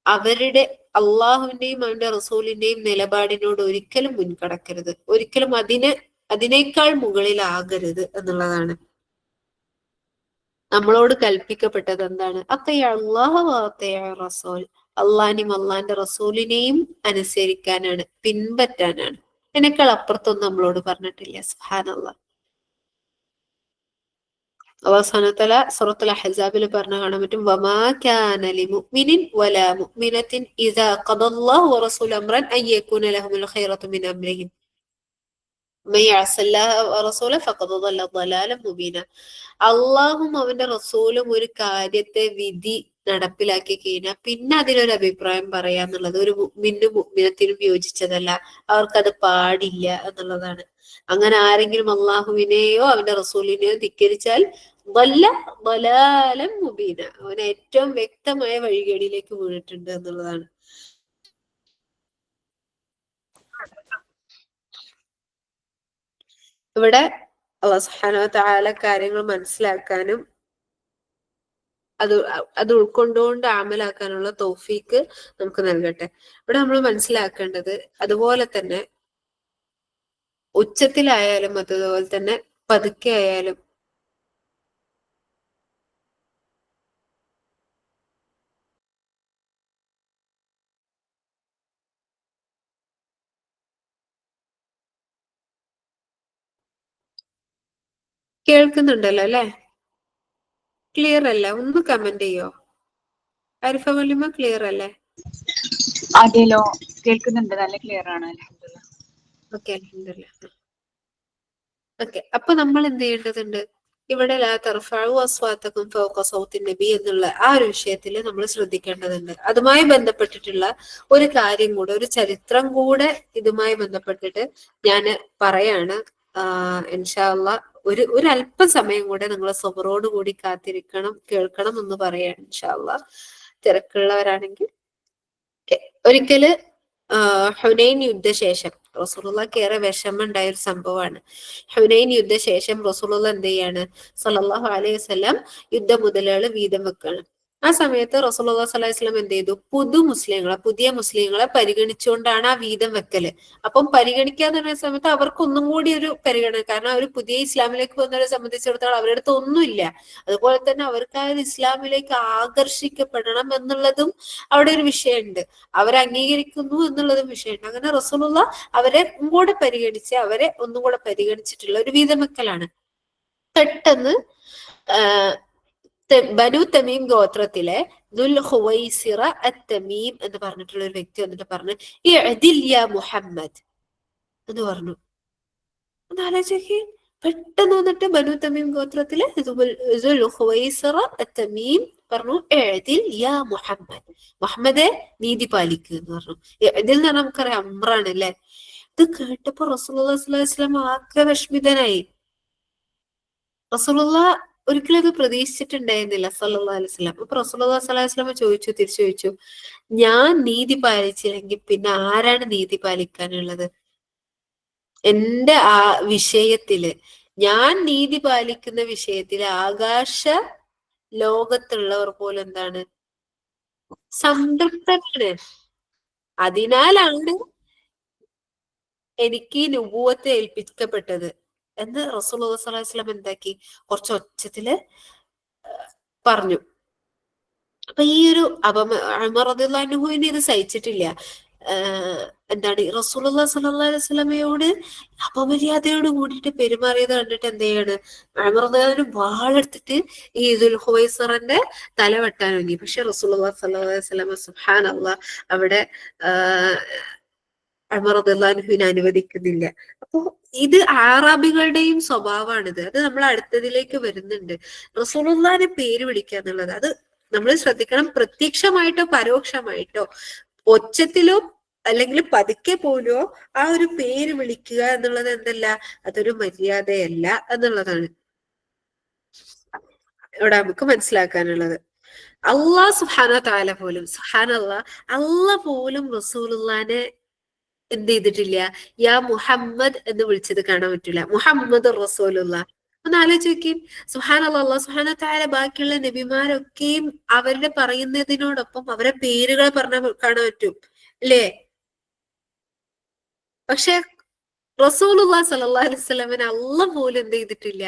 അവരുടെ അള്ളാഹുവിന്റെയും അവന്റെ റസൂലിന്റെയും നിലപാടിനോട് ഒരിക്കലും മുൻകടക്കരുത്. ഒരിക്കലും അതിനേക്കാൾ മുകളിലാകരുത് എന്നുള്ളതാണ് നമ്മളോട് കൽപ്പിക്കപ്പെട്ടത്. എന്താണ്? അള്ളാഹു റസൂൽ, അള്ളാഹിനെയും അള്ളാഹിന്റെ റസൂലിനെയും അനുസരിക്കാനാണ്, പിൻപറ്റാനാണ്. അതിനേക്കാൾ അപ്പുറത്തൊന്നും നമ്മളോട് പറഞ്ഞിട്ടില്ല. സുബ്ഹാനല്ലാഹ്. അല്ലാഹു സുബ്ഹാനഹു വ തആല സൂറത്തുൽ അഹ്സാബിൽ പറഞ്ഞു കാണാൻ പറ്റും, വമാ കാന ലിമുഅ്മിനിൻ വലാ മുഅ്മിനത്തിൻ ഇദാ ഖദല്ലാഹു വറസൂലുഹു അംറൻ അൻ യകൂന ലഹുൽ ഖൈറതു മിൻ അംരിഹിം വമൻ യഅസില്ലാഹ വറസൂലഹു ഫഖദ് ളല്ല ളലാലൻ മുബീന. അള്ളാഹും അവന്റെ റസൂലും ഒരു കാര്യത്തെ വിധി നടപ്പിലാക്കി കഴിഞ്ഞാൽ പിന്നെ അതിലൊരു അഭിപ്രായം പറയാന്നുള്ളത് ഒരു മുഅ്മിനും മുഅ്മിനത്തിനും യോജിച്ചതല്ല. അവർക്കത് പാടില്ല എന്നുള്ളതാണ്. അങ്ങനെ ആരെങ്കിലും അള്ളാഹുവിനെയോ അവന്റെ റസൂലിനെയോ ധിക്കരിച്ചാൽ വല്ല വലാലം മുബീന, അവൻ ഏറ്റവും വ്യക്തമായ വഴികേടിലേക്ക് വീണിട്ടുണ്ട് എന്നുള്ളതാണ്. ഇവിടെ അല്ലാഹു സുബ്ഹാനഹു വ തആല കാര്യങ്ങൾ മനസ്സിലാക്കാനും അത് അത് ഉൾക്കൊണ്ടുകൊണ്ട് അമലാക്കാനുള്ള തൗഫീക്ക് നമുക്ക് നൽകട്ടെ. ഇവിടെ നമ്മൾ മനസ്സിലാക്കേണ്ടത് അതുപോലെ തന്നെ ഉച്ചത്തിലായാലും അതുപോലെ തന്നെ പതുക്കെ ആയാലും കേൾക്കുന്നുണ്ടല്ലോ അല്ലെ? ക്ലിയർ അല്ല? ഒന്ന് കമന്റ് ചെയ്യോ? ആരിഫ വല്ലിമ ക്ലിയർ അല്ലേ? അതെല്ലോ, കേൾക്കുന്നുണ്ട്, നല്ല ക്ലിയർ ആണ്. ഓക്കെ, അൽഹംദുലില്ലാഹ്. ഓക്കെ, അപ്പൊ നമ്മൾ എന്ത് ചെയ്യേണ്ടതുണ്ട്? ഇവിടെ ലാ തർഫഉ അസ്വാതകും ഫൗഖ സൗത്തിൻ നബി എന്നുള്ള ആ ഒരു വിഷയത്തിൽ നമ്മൾ ശ്രദ്ധിക്കേണ്ടതുണ്ട്. അതുമായി ബന്ധപ്പെട്ടിട്ടുള്ള ഒരു കാര്യം കൂടെ, ഒരു ചരിത്രം കൂടെ ഇതുമായി ബന്ധപ്പെട്ടിട്ട് ഞാൻ പറയാണ്. ഇൻഷാ അല്ലാഹ് ഒരു അല്പം സമയം കൂടെ നിങ്ങൾ സബറോട് കൂടി കാത്തിരിക്കണം, കേൾക്കണം എന്ന് പറയാണ് ഇൻഷാ അല്ലാഹ്. തിരക്കുള്ളവരാണെങ്കിൽ ഒരിക്കല് ഹുനൈൻ യുദ്ധശേഷം റസൂലുള്ളാഹിക്ക് ഏറെ വിഷമം ഉണ്ടായ ഒരു സംഭവമാണ്. ഹുനൈൻ യുദ്ധശേഷം റസൂലുള്ള എന്ത് ചെയ്യാണ്? സല്ലല്ലാഹു അലൈഹി വസല്ലം യുദ്ധമുതലുകൾ വീതം വെക്കാണ്. ആ സമയത്ത് റസൂലുള്ളാഹി സ്വല്ലല്ലാഹു അലൈഹി വസല്ലം എന്ത് ചെയ്തു? പുതിയ മുസ്ലിങ്ങളെ പരിഗണിച്ചുകൊണ്ടാണ് ആ വീതം വെക്കല്. അപ്പം പരിഗണിക്കാന്ന് പറയുന്ന സമയത്ത് അവർക്ക് ഒന്നും കൂടി ഒരു പരിഗണന, കാരണം അവർ പുതിയ ഇസ്ലാമിലേക്ക് വന്നവരെ സംബന്ധിച്ചിടത്തോളം അവരുടെ അടുത്ത് ഒന്നുമില്ല. അതുപോലെ തന്നെ അവർക്ക് ആ ഒരു ഇസ്ലാമിലേക്ക് ആകർഷിക്കപ്പെടണം എന്നുള്ളതും അവിടെ ഒരു വിഷയമുണ്ട്. അവരെ അംഗീകരിക്കുന്നു എന്നുള്ളതും വിഷയമുണ്ട്. അങ്ങനെ റസൂലുള്ള അവരെ ഒന്നുകൂടെ പരിഗണിച്ച് അവരെ ഒന്നും കൂടെ പരിഗണിച്ചിട്ടുള്ള ഒരു വീതം വെക്കലാണ്. പെട്ടെന്ന് ബനു തമീം ഗോത്രത്തിലെ ദുൽ ഖുവൈസിറ അത്തമീം എന്ന് പറഞ്ഞിട്ടുള്ള ഒരു വ്യക്തി വന്നിട്ട് പറഞ്ഞു, ഇഅ്ദിൽ യാ മുഹമ്മദ് എന്ന് പറഞ്ഞു. ഒന്ന് ആലോചിക്ക്, പെട്ടെന്ന് വന്നിട്ട് ബനു തമീം ഗോത്രത്തിലെ ദുൽ ഖുവൈസിറ അത്തമീം പറഞ്ഞു, ഇഅ്ദിൽ യാ മുഹമ്മദ്, മുഹമ്മദെ നീതി പാലിക്കുക എന്ന് പറഞ്ഞു. ഇഅ്ദിൽ എന്ന് പറഞ്ഞാൽ നമുക്കറിയാം അമ്രാണ് അല്ലെ? ഇത് കേട്ടപ്പോ റസൂലുള്ളാഹി സ്വല്ലല്ലാഹു അലൈഹി വസല്ലം ആകെ വിഷമിതനായി. റസൂലുള്ള ഒരിക്കലും അത് പ്രതീക്ഷിച്ചിട്ടുണ്ടായിരുന്നില്ല സല്ലല്ലാഹു അലൈഹി വസല്ലം. അപ്പൊ റസൂലുള്ളാഹി സ്വല്ലല്ലാഹു അലൈഹി വസല്ലം തിരിച്ചു ചോദിച്ചു, ഞാൻ നീതി പാലിച്ചില്ലെങ്കിൽ പിന്നെ ആരാണ് നീതി പാലിക്കാനുള്ളത്? എന്റെ ആ വിഷയത്തില്, ഞാൻ നീതി പാലിക്കുന്ന വിഷയത്തില് ആകാശ ലോകത്തുള്ളവർ പോലും എന്താണ്? സംതൃപ്തരാണ്. അതിനാലാണ് എനിക്ക് നുബുവത്ത് ഏൽപ്പിക്കപ്പെട്ടത് എന്ന് റസൂലുള്ളാഹി സ്വല്ലല്ലാഹു അലൈഹി വസല്ലം എന്താക്കി? കുറച്ച് ഒച്ചത്തില് പറഞ്ഞു. അപ്പൊ ഈ ഒരു ഉമർ റളിയല്ലാഹു അൻഹുവിന് ഇത് സഹിച്ചിട്ടില്ല. എന്താണ് റസൂലുള്ളാഹി സ്വല്ലല്ലാഹു അലൈഹി വസല്ലമയോട് അപമര്യാദയോട് കൂടിയിട്ട് പെരുമാറിയത് കണ്ടിട്ട് എന്ത് ചെയ്യാണ്? ഉമർ റളിയല്ലാഹു അൻഹു വാളെടുത്തിട്ട് ഈ ദുൽ ഖുവൈസിറിന്റെ തല വെട്ടാൻ ഒരുങ്ങി. പക്ഷെ റസൂലുള്ളാഹി സ്വല്ലല്ലാഹു അലൈഹി വസല്ലമ സുബ്ഹാനല്ലാഹ് അവിടെ ഉമർ റളിയല്ലാഹു അൻഹുവിനെ അനുവദിക്കുന്നില്ല. അപ്പോ ഇത് ആറാബികളുടെയും സ്വഭാവമാണിത്. അത് നമ്മൾ അടുത്തതിലേക്ക് വരുന്നുണ്ട്. റസൂലുള്ളാഹിനെ പേര് വിളിക്കുക എന്നുള്ളത് അത് നമ്മൾ ശ്രദ്ധിക്കണം. പ്രത്യക്ഷമായിട്ടോ പരോക്ഷമായിട്ടോ ഒച്ചത്തിലോ അല്ലെങ്കിൽ പതുക്കെ പോലോ ആ ഒരു പേര് വിളിക്കുക എന്നുള്ളത് എന്തല്ല, അതൊരു മര്യാദയല്ല എന്നുള്ളതാണ് ഇവിടെ നമുക്ക് മനസ്സിലാക്കാനുള്ളത്. അള്ളാഹ് സുബ്ഹാനഹു വ തആല പോലും അള്ളാഹ് പോലും റസൂലുള്ളാഹിനെ എന്ത് ചെയ്തിട്ടില്ല? യാ മുഹമ്മദ് എന്ന് വിളിച്ചത് കാണാൻ പറ്റൂല. മുഹമ്മദ് റസൂലുള്ളാഹ്. ഒന്ന് ആലോചിച്ച് നോക്കി. സുബ്ഹാനല്ലാഹ്, അല്ലാഹു സുബ്ഹാനഹു വ തആല ബാക്കിയുള്ള നബിമാരൊക്കെയും അവരുടെ പറയുന്നതിനോടൊപ്പം അവരെ പേരുകൾ പറഞ്ഞാൽ കാണാൻ പറ്റും അല്ലേ? പക്ഷെ റസൂലുള്ളാഹി സ്വല്ലല്ലാഹു അലൈഹി വസല്ലമന് അള്ളാഹ് പോലും എന്ത് ചെയ്തിട്ടില്ല?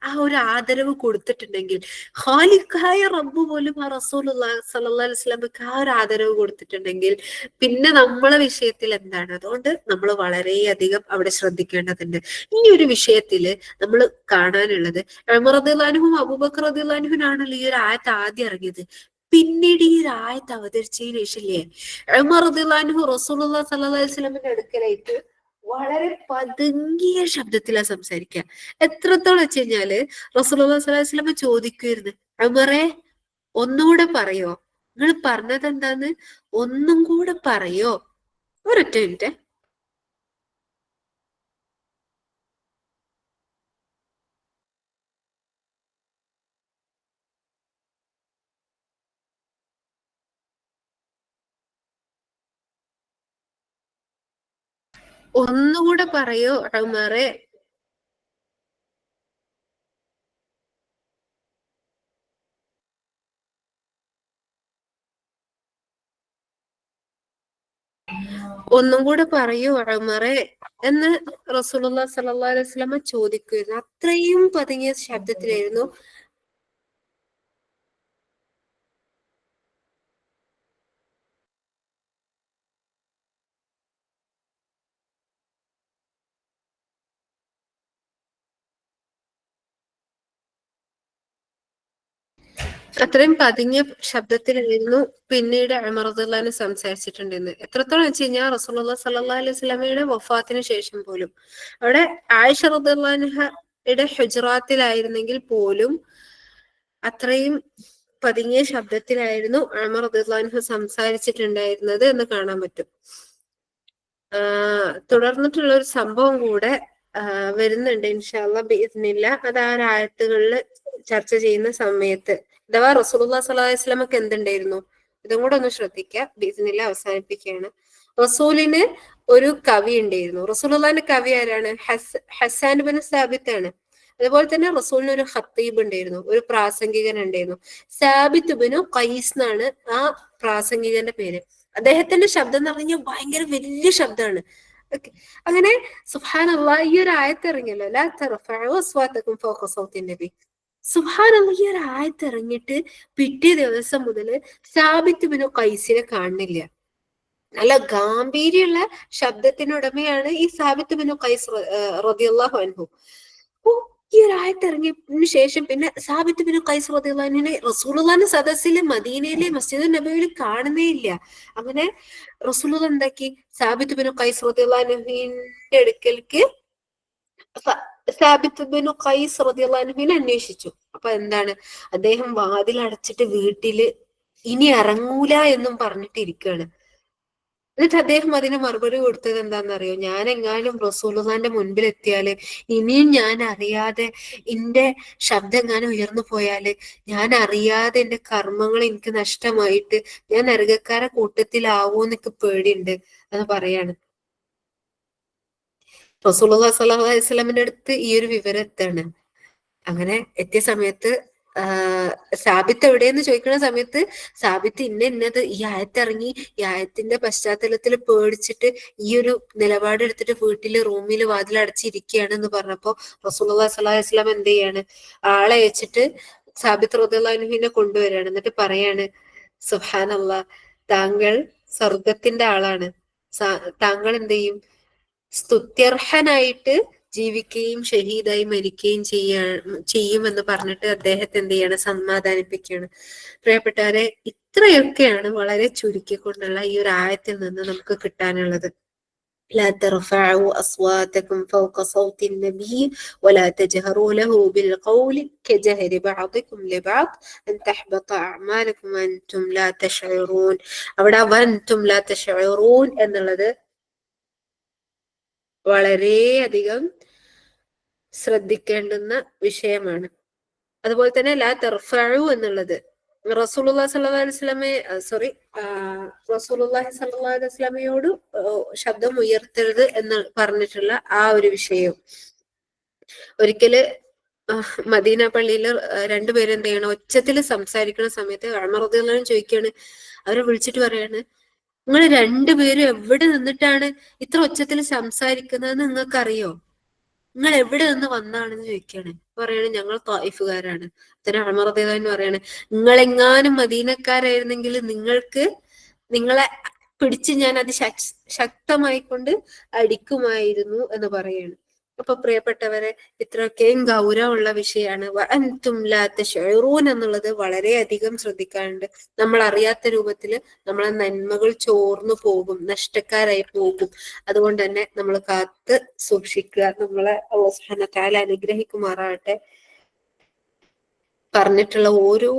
ആ ഒരു ആദരവ് കൊടുത്തിട്ടുണ്ടെങ്കിൽ, ഖാലിഖായ റബ്ബ് പോലും ആ റസൂലുള്ളാഹി സ്വല്ലല്ലാഹു അലൈഹി വസല്ലമക്ക് ആ ഒരു ആദരവ് കൊടുത്തിട്ടുണ്ടെങ്കിൽ പിന്നെ നമ്മളെ വിഷയത്തിൽ എന്താണ്? അതുകൊണ്ട് നമ്മൾ വളരെയധികം അവിടെ ശ്രദ്ധിക്കേണ്ടതുണ്ട്. ഈ ഒരു വിഷയത്തില് നമ്മൾ കാണാനുള്ളത്, ഉമർ റളിയല്ലാഹു അൻഹുവും അബൂബക്കർ റളിയല്ലാഹു അൻഹുവിനാണല്ലോ ഈ ഒരു ആയത്ത് ആദ്യം ഇറങ്ങിയത്. പിന്നീട് ഈ ഒരു ആയത്ത് അവതരിച്ചതിന് ശേഷമില്ലേ, ഉമർ റളിയല്ലാഹു അൻഹു റസൂലുള്ളാഹി സ്വല്ലല്ലാഹു അലൈഹി വസല്ലമയുടെ അടുക്കലായിട്ട് വളരെ പതുങ്ങിയ ശബ്ദത്തിലാ സംസാരിക്കുക. എത്രത്തോളം വെച്ച് കഴിഞ്ഞാല് റസൂലുള്ളാഹി സ്വല്ലല്ലാഹു അലൈഹി വസല്ലം ചോദിക്കുമായിരുന്നു, ഉമറേ ഒന്നുകൂടെ പറയോ? നിങ്ങൾ പറഞ്ഞത് എന്താന്ന് ഒന്നും കൂടെ പറയോ? ഒരൊറ്റ മിനിറ്റ്. ഒന്നുകൂടെ പറയോ ഉമറെ? ഒന്നും കൂടെ പറയൂ ഉമറെ എന്ന് റസൂലുള്ളാഹി സ്വല്ലല്ലാഹു അലൈഹി വസല്ലമ ചോദിക്കുകയായിരുന്നു. അത്രയും പതുങ്ങിയ ശബ്ദത്തിലായിരുന്നു. അത്രയും പതുങ്ങിയ ശബ്ദത്തിലായിരുന്നു പിന്നീട് ഉമർ റളിയല്ലാഹു അൻഹു സംസാരിച്ചിട്ടുണ്ടെന്ന്. എത്രത്തോളം വെച്ച് കഴിഞ്ഞാൽ റസൂലുള്ളാഹി സ്വല്ലല്ലാഹു അലൈഹി വസല്ലമയുടെ വഫാത്തിന് ശേഷം പോലും അവിടെ ആയിഷ റളിയല്ലാഹു അൻഹയുടെ ഹുജറാത്തിലായിരുന്നെങ്കിൽ പോലും അത്രയും പതുങ്ങിയ ശബ്ദത്തിലായിരുന്നു ഉമർ റളിയല്ലാഹു അൻഹു സംസാരിച്ചിട്ടുണ്ടായിരുന്നത് എന്ന് കാണാൻ പറ്റും. തുടർന്നിട്ടുള്ള ഒരു സംഭവം കൂടെ വരുന്നുണ്ട് ഇൻഷാ അല്ലാഹ് ബിഇദ്നില്ല. അത് ആ ആയത്തുകളിൽ ചർച്ച ചെയ്യുന്ന സമയത്ത് അഥവാ റസൂലുള്ളാഹി സ്വല്ലല്ലാഹു അലൈഹി വസല്ലമക്ക് എന്തുണ്ടായിരുന്നു, ഇതും കൂടെ ഒന്ന് ശ്രദ്ധിക്കുക. ബിഇദ്നില്ല അവസാനിപ്പിക്കുകയാണ്. റസൂലിന് ഒരു കവി ഉണ്ടായിരുന്നു. റസൂലുള്ളാഹിന്റെ കവി ആരാണ്? ഹസ്സാൻ ബിൻ സാബിത്ത് ആണ്. അതുപോലെ തന്നെ റസൂലിന് ഒരു ഖത്തീബ് ഉണ്ടായിരുന്നു, ഒരു പ്രാസംഗികൻ ഉണ്ടായിരുന്നു. സാബിത്ത് ബിൻ ഖൈസ് എന്നാണ് ആ പ്രാസംഗികന്റെ പേര്. അദ്ദേഹത്തിന്റെ ശബ്ദം എന്ന് പറഞ്ഞു കഴിഞ്ഞാൽ ഭയങ്കര വലിയ ശബ്ദമാണ്. അങ്ങനെ സുബ്ഹാനല്ലാഹ്, ഈ ഒരു ആയത്ത് ഇറങ്ങിയല്ലോ, ലാ തർഫഉ അസ്വാതകും ഫൗഖ സൗത്തിൻ നബി. സുബ്ഹാനല്ലാഹ്, ഈ ഒരു ആയത്ത് ഇറങ്ങിയിട്ട് പിറ്റേ ദിവസം മുതൽ സാബിത്ത് ബിൻ ഖൈസിനെ കാണുന്നില്ല. നല്ല ഗാംഭീര്യമുള്ള ശബ്ദത്തിനുടമയാണ് ഈ സാബിത്ത് ബിൻ ഖൈസ് റളിയല്ലാഹു അൻഹു. അപ്പോ ഈ ഒരു ആയത്ത് ഇറങ്ങിയതിനു ശേഷം പിന്നെ സാബിത്ത് ബിൻ ഖൈസ് റളിയല്ലാഹു അൻഹുവിനെ റസൂലുള്ളാഹിന്റെ സദസ്സിലെ മദീനയിലെ മസ്ജിദുൻ നബവിയിൽ കാണുന്നേ ഇല്ല. അങ്ങനെ റസൂലുള്ളാഹി എന്താക്കി, സാബിത്ത് ബിൻ ഖൈസ് റളിയല്ലാഹു അൻഹുവിന്റെ അടുക്കലേക്ക് സാബിത്ത് ബിൻ ഖൈസ് റളിയല്ലാഹു അൻഹുവിനെ അന്വേഷിച്ചു. അപ്പൊ എന്താണ്, അദ്ദേഹം വാതിൽ അടച്ചിട്ട് വീട്ടില് ഇനി ഇറങ്ങൂല എന്നും പറഞ്ഞിട്ട് ഇരിക്കുകയാണ്. എന്നിട്ട് അദ്ദേഹം അതിന് മറുപടി കൊടുത്തത് എന്താണെന്നറിയോ? ഞാൻ എങ്ങാനും റസൂലുള്ളാഹിന്റെ മുൻപിൽ എത്തിയാല് ഇനിയും ഞാൻ അറിയാതെ എന്റെ ശബ്ദം എങ്ങാനും ഉയർന്നു പോയാല്, ഞാൻ അറിയാതെ എന്റെ കർമ്മങ്ങൾ എനിക്ക് നഷ്ടമായിട്ട് ഞാൻ നരകക്കാരെ കൂട്ടത്തിലാവൂന്ന് എനിക്ക് പേടിയുണ്ട് എന്ന് പറയാണ്. റസൂലുള്ളാഹി സ്വല്ലല്ലാഹു അലൈഹി വസല്ലമയുടെ അടുത്ത് ഈ ഒരു വിവരം എത്താണ്. അങ്ങനെ എത്തിയ സമയത്ത് സാബിത്ത് എവിടെയെന്ന് ചോദിക്കുന്ന സമയത്ത് സാബിത്ത് ഇന്നത് ഈ ആയത്തിറങ്ങി, ഈ ആയത്തിന്റെ പശ്ചാത്തലത്തിൽ പേടിച്ചിട്ട് ഈ ഒരു നിലപാടെടുത്തിട്ട് വീട്ടില് റൂമിൽ വാതിൽ അടച്ചിരിക്കുകയാണെന്ന് പറഞ്ഞപ്പോ റസൂലുള്ളാഹി സ്വല്ലല്ലാഹു അലൈഹി വസല്ലം എന്ത് ചെയ്യാണ്, ആളെ അയച്ചിട്ട് സാബിത്ത് റളിയല്ലാഹു അൻഹുവിനെ കൊണ്ടുവരികയാണ്. എന്നിട്ട് പറയാണ്, സുബ്ഹാനല്ലാഹ്, താങ്കൾ സ്വർഗത്തിന്റെ ആളാണ്. താങ്കൾ എന്ത് ചെയ്യും, സ്തുത്യർഹനായിട്ട് ജീവിക്കുകയും ഷഹീദായി മരിക്കുകയും ചെയ്യുമെന്ന് പറഞ്ഞിട്ട് അദ്ദേഹത്തെ എന്ത് ചെയ്യാണ്, സമാധാനിപ്പിക്കുകയാണ്. പ്രിയപ്പെട്ടവരെ, ഇത്രയൊക്കെയാണ് വളരെ ചുരുക്കിക്കൊണ്ടുള്ള ഈ ഒരു ആയത്തിൽ നിന്ന് നമുക്ക് കിട്ടാനുള്ളത്. لا ترفعوا أصواتكم فوق صوت النبي ولا تجهروا له بالقول كجهر بعضكم لبعض أن تحبط أعمالكم وأنتم لا تشعرون. അവിടെ വൻതും ലാ തശഉറൂൻ എന്നുള്ളത് വളരെയധികം ശ്രദ്ധിക്കേണ്ടുന്ന വിഷയമാണ്. അതുപോലെ തന്നെ ലാ തർഫഉ എന്നുള്ളത് റസൂലുള്ളാഹി സ്വല്ലല്ലാഹു അലൈഹി വസല്ലമയെ റസൂലുള്ളാഹി സ്വല്ലല്ലാഹു അലൈഹി വസല്ലമയോട് ശബ്ദം ഉയർത്തരുത് എന്ന് പറഞ്ഞിട്ടുള്ള ആ ഒരു വിഷയം. ഒരിക്കല് മദീന പള്ളിയിൽ രണ്ടുപേരും എന്ത് ചെയ്യണം, ഒച്ചത്തിൽ സംസാരിക്കുന്ന സമയത്ത് ഉമർ റളിയല്ലാഹു അൻഹു ചോദിക്കുകയാണ്, അവരെ വിളിച്ചിട്ട് പറയാണ്, നിങ്ങൾ രണ്ടുപേരും എവിടെ നിന്നിട്ടാണ് ഇത്ര ഒച്ചത്തിൽ സംസാരിക്കുന്നതെന്ന് നിങ്ങൾക്കറിയോ? നിങ്ങൾ എവിടെ നിന്ന് വന്നാണെന്ന് ചോദിക്കുകയാണ്. പറയാണ്, ഞങ്ങൾ ത്വായിഫുകാരാണ്. അന്നേരം ഉമർ റളിയല്ലാഹു അൻഹു പറയാണ്, നിങ്ങളെങ്ങാനും മദീനക്കാരായിരുന്നെങ്കിൽ നിങ്ങളെ പിടിച്ച് ഞാൻ ശക്തമായിക്കൊണ്ട് അടിക്കുമായിരുന്നു എന്ന് പറയാണ്. അപ്പൊ പ്രിയപ്പെട്ടവരെ, ഇത്രയൊക്കെയും ഗൗരവമുള്ള വിഷയമാണ്. വഅൻതും ലാ തശഉറൂൻ എന്നുള്ളത് വളരെയധികം ശ്രദ്ധിക്കാനുണ്ട്. നമ്മൾ അറിയാത്ത രൂപത്തിൽ നമ്മളെ നന്മകൾ ചോർന്നു പോകും, നഷ്ടക്കാരായി പോകും. അതുകൊണ്ട് തന്നെ നമ്മൾ കാത്ത് സൂക്ഷിക്കുക. നമ്മളെ അല്ലാഹു സുബ്ഹാനഹു വ തആല അനുഗ്രഹിക്കുമാറാകട്ടെ. പറഞ്ഞിട്ടുള്ള ഓരോ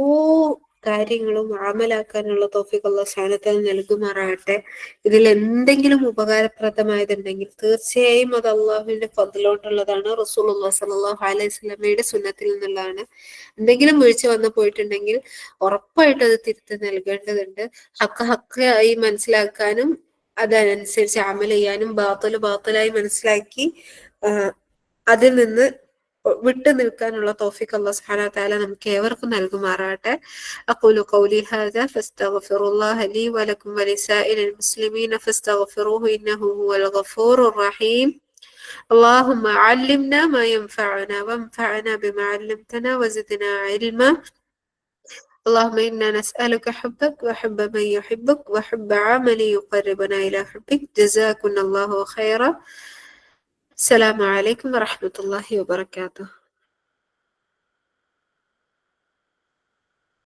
കാര്യങ്ങളും അമലാക്കാനുള്ള തൗഫീഖ് അല്ലാഹു സുബ്ഹാനഹു വ തആല നൽകുമാറാകട്ടെ. ഇതിൽ എന്തെങ്കിലും ഉപകാരപ്രദമായതുണ്ടെങ്കിൽ തീർച്ചയായും അത് അള്ളാഹുവിന്റെ ഫദ്ലുകൊണ്ടുള്ളതാണ്, റസൂലുള്ളാഹി സ്വല്ലല്ലാഹു അലൈഹി വസല്ലമയുടെ സുന്നത്തിൽ നിന്നുള്ളതാണ്. എന്തെങ്കിലും വീഴ്ച വന്നു പോയിട്ടുണ്ടെങ്കിൽ ഉറപ്പായിട്ടും അത് തിരുത്തി നൽകേണ്ടതുണ്ട്. ഹക്കായി മനസ്സിലാക്കാനും അതനുസരിച്ച് അമൽ ചെയ്യാനും ബാത്തിലായി മനസ്സിലാക്കി അതിൽ നിന്ന് വിട്ടു നിൽക്കാനുള്ള തൗഫീഖ് അല്ലാഹു സുബ്ഹാനഹു വ തആല നമുക്ക് ഏവർക്കും നൽകുമാറാകട്ടെ. അഖൂലു ഖൗലി ഹാദാ ഫസ്തഗ്ഫിറുല്ലാഹ ലീ വലക്കും വലിസായിരിൽ മുസ്ലിമീന ഫസ്തഗ്ഫിറൂഹു ഇന്നഹു ഹുവൽ ഗഫൂറുർ റഹീം. اللهم علمنا ما ينفعنا وانفعنا بما علمتنا وزدنا علما. اللهم إنا نسألك حبك وحب من يحبك وحب عمل يقربنا إلى حبك. جزاكم الله خيرا. السلام عليكم ورحمة الله وبركاته.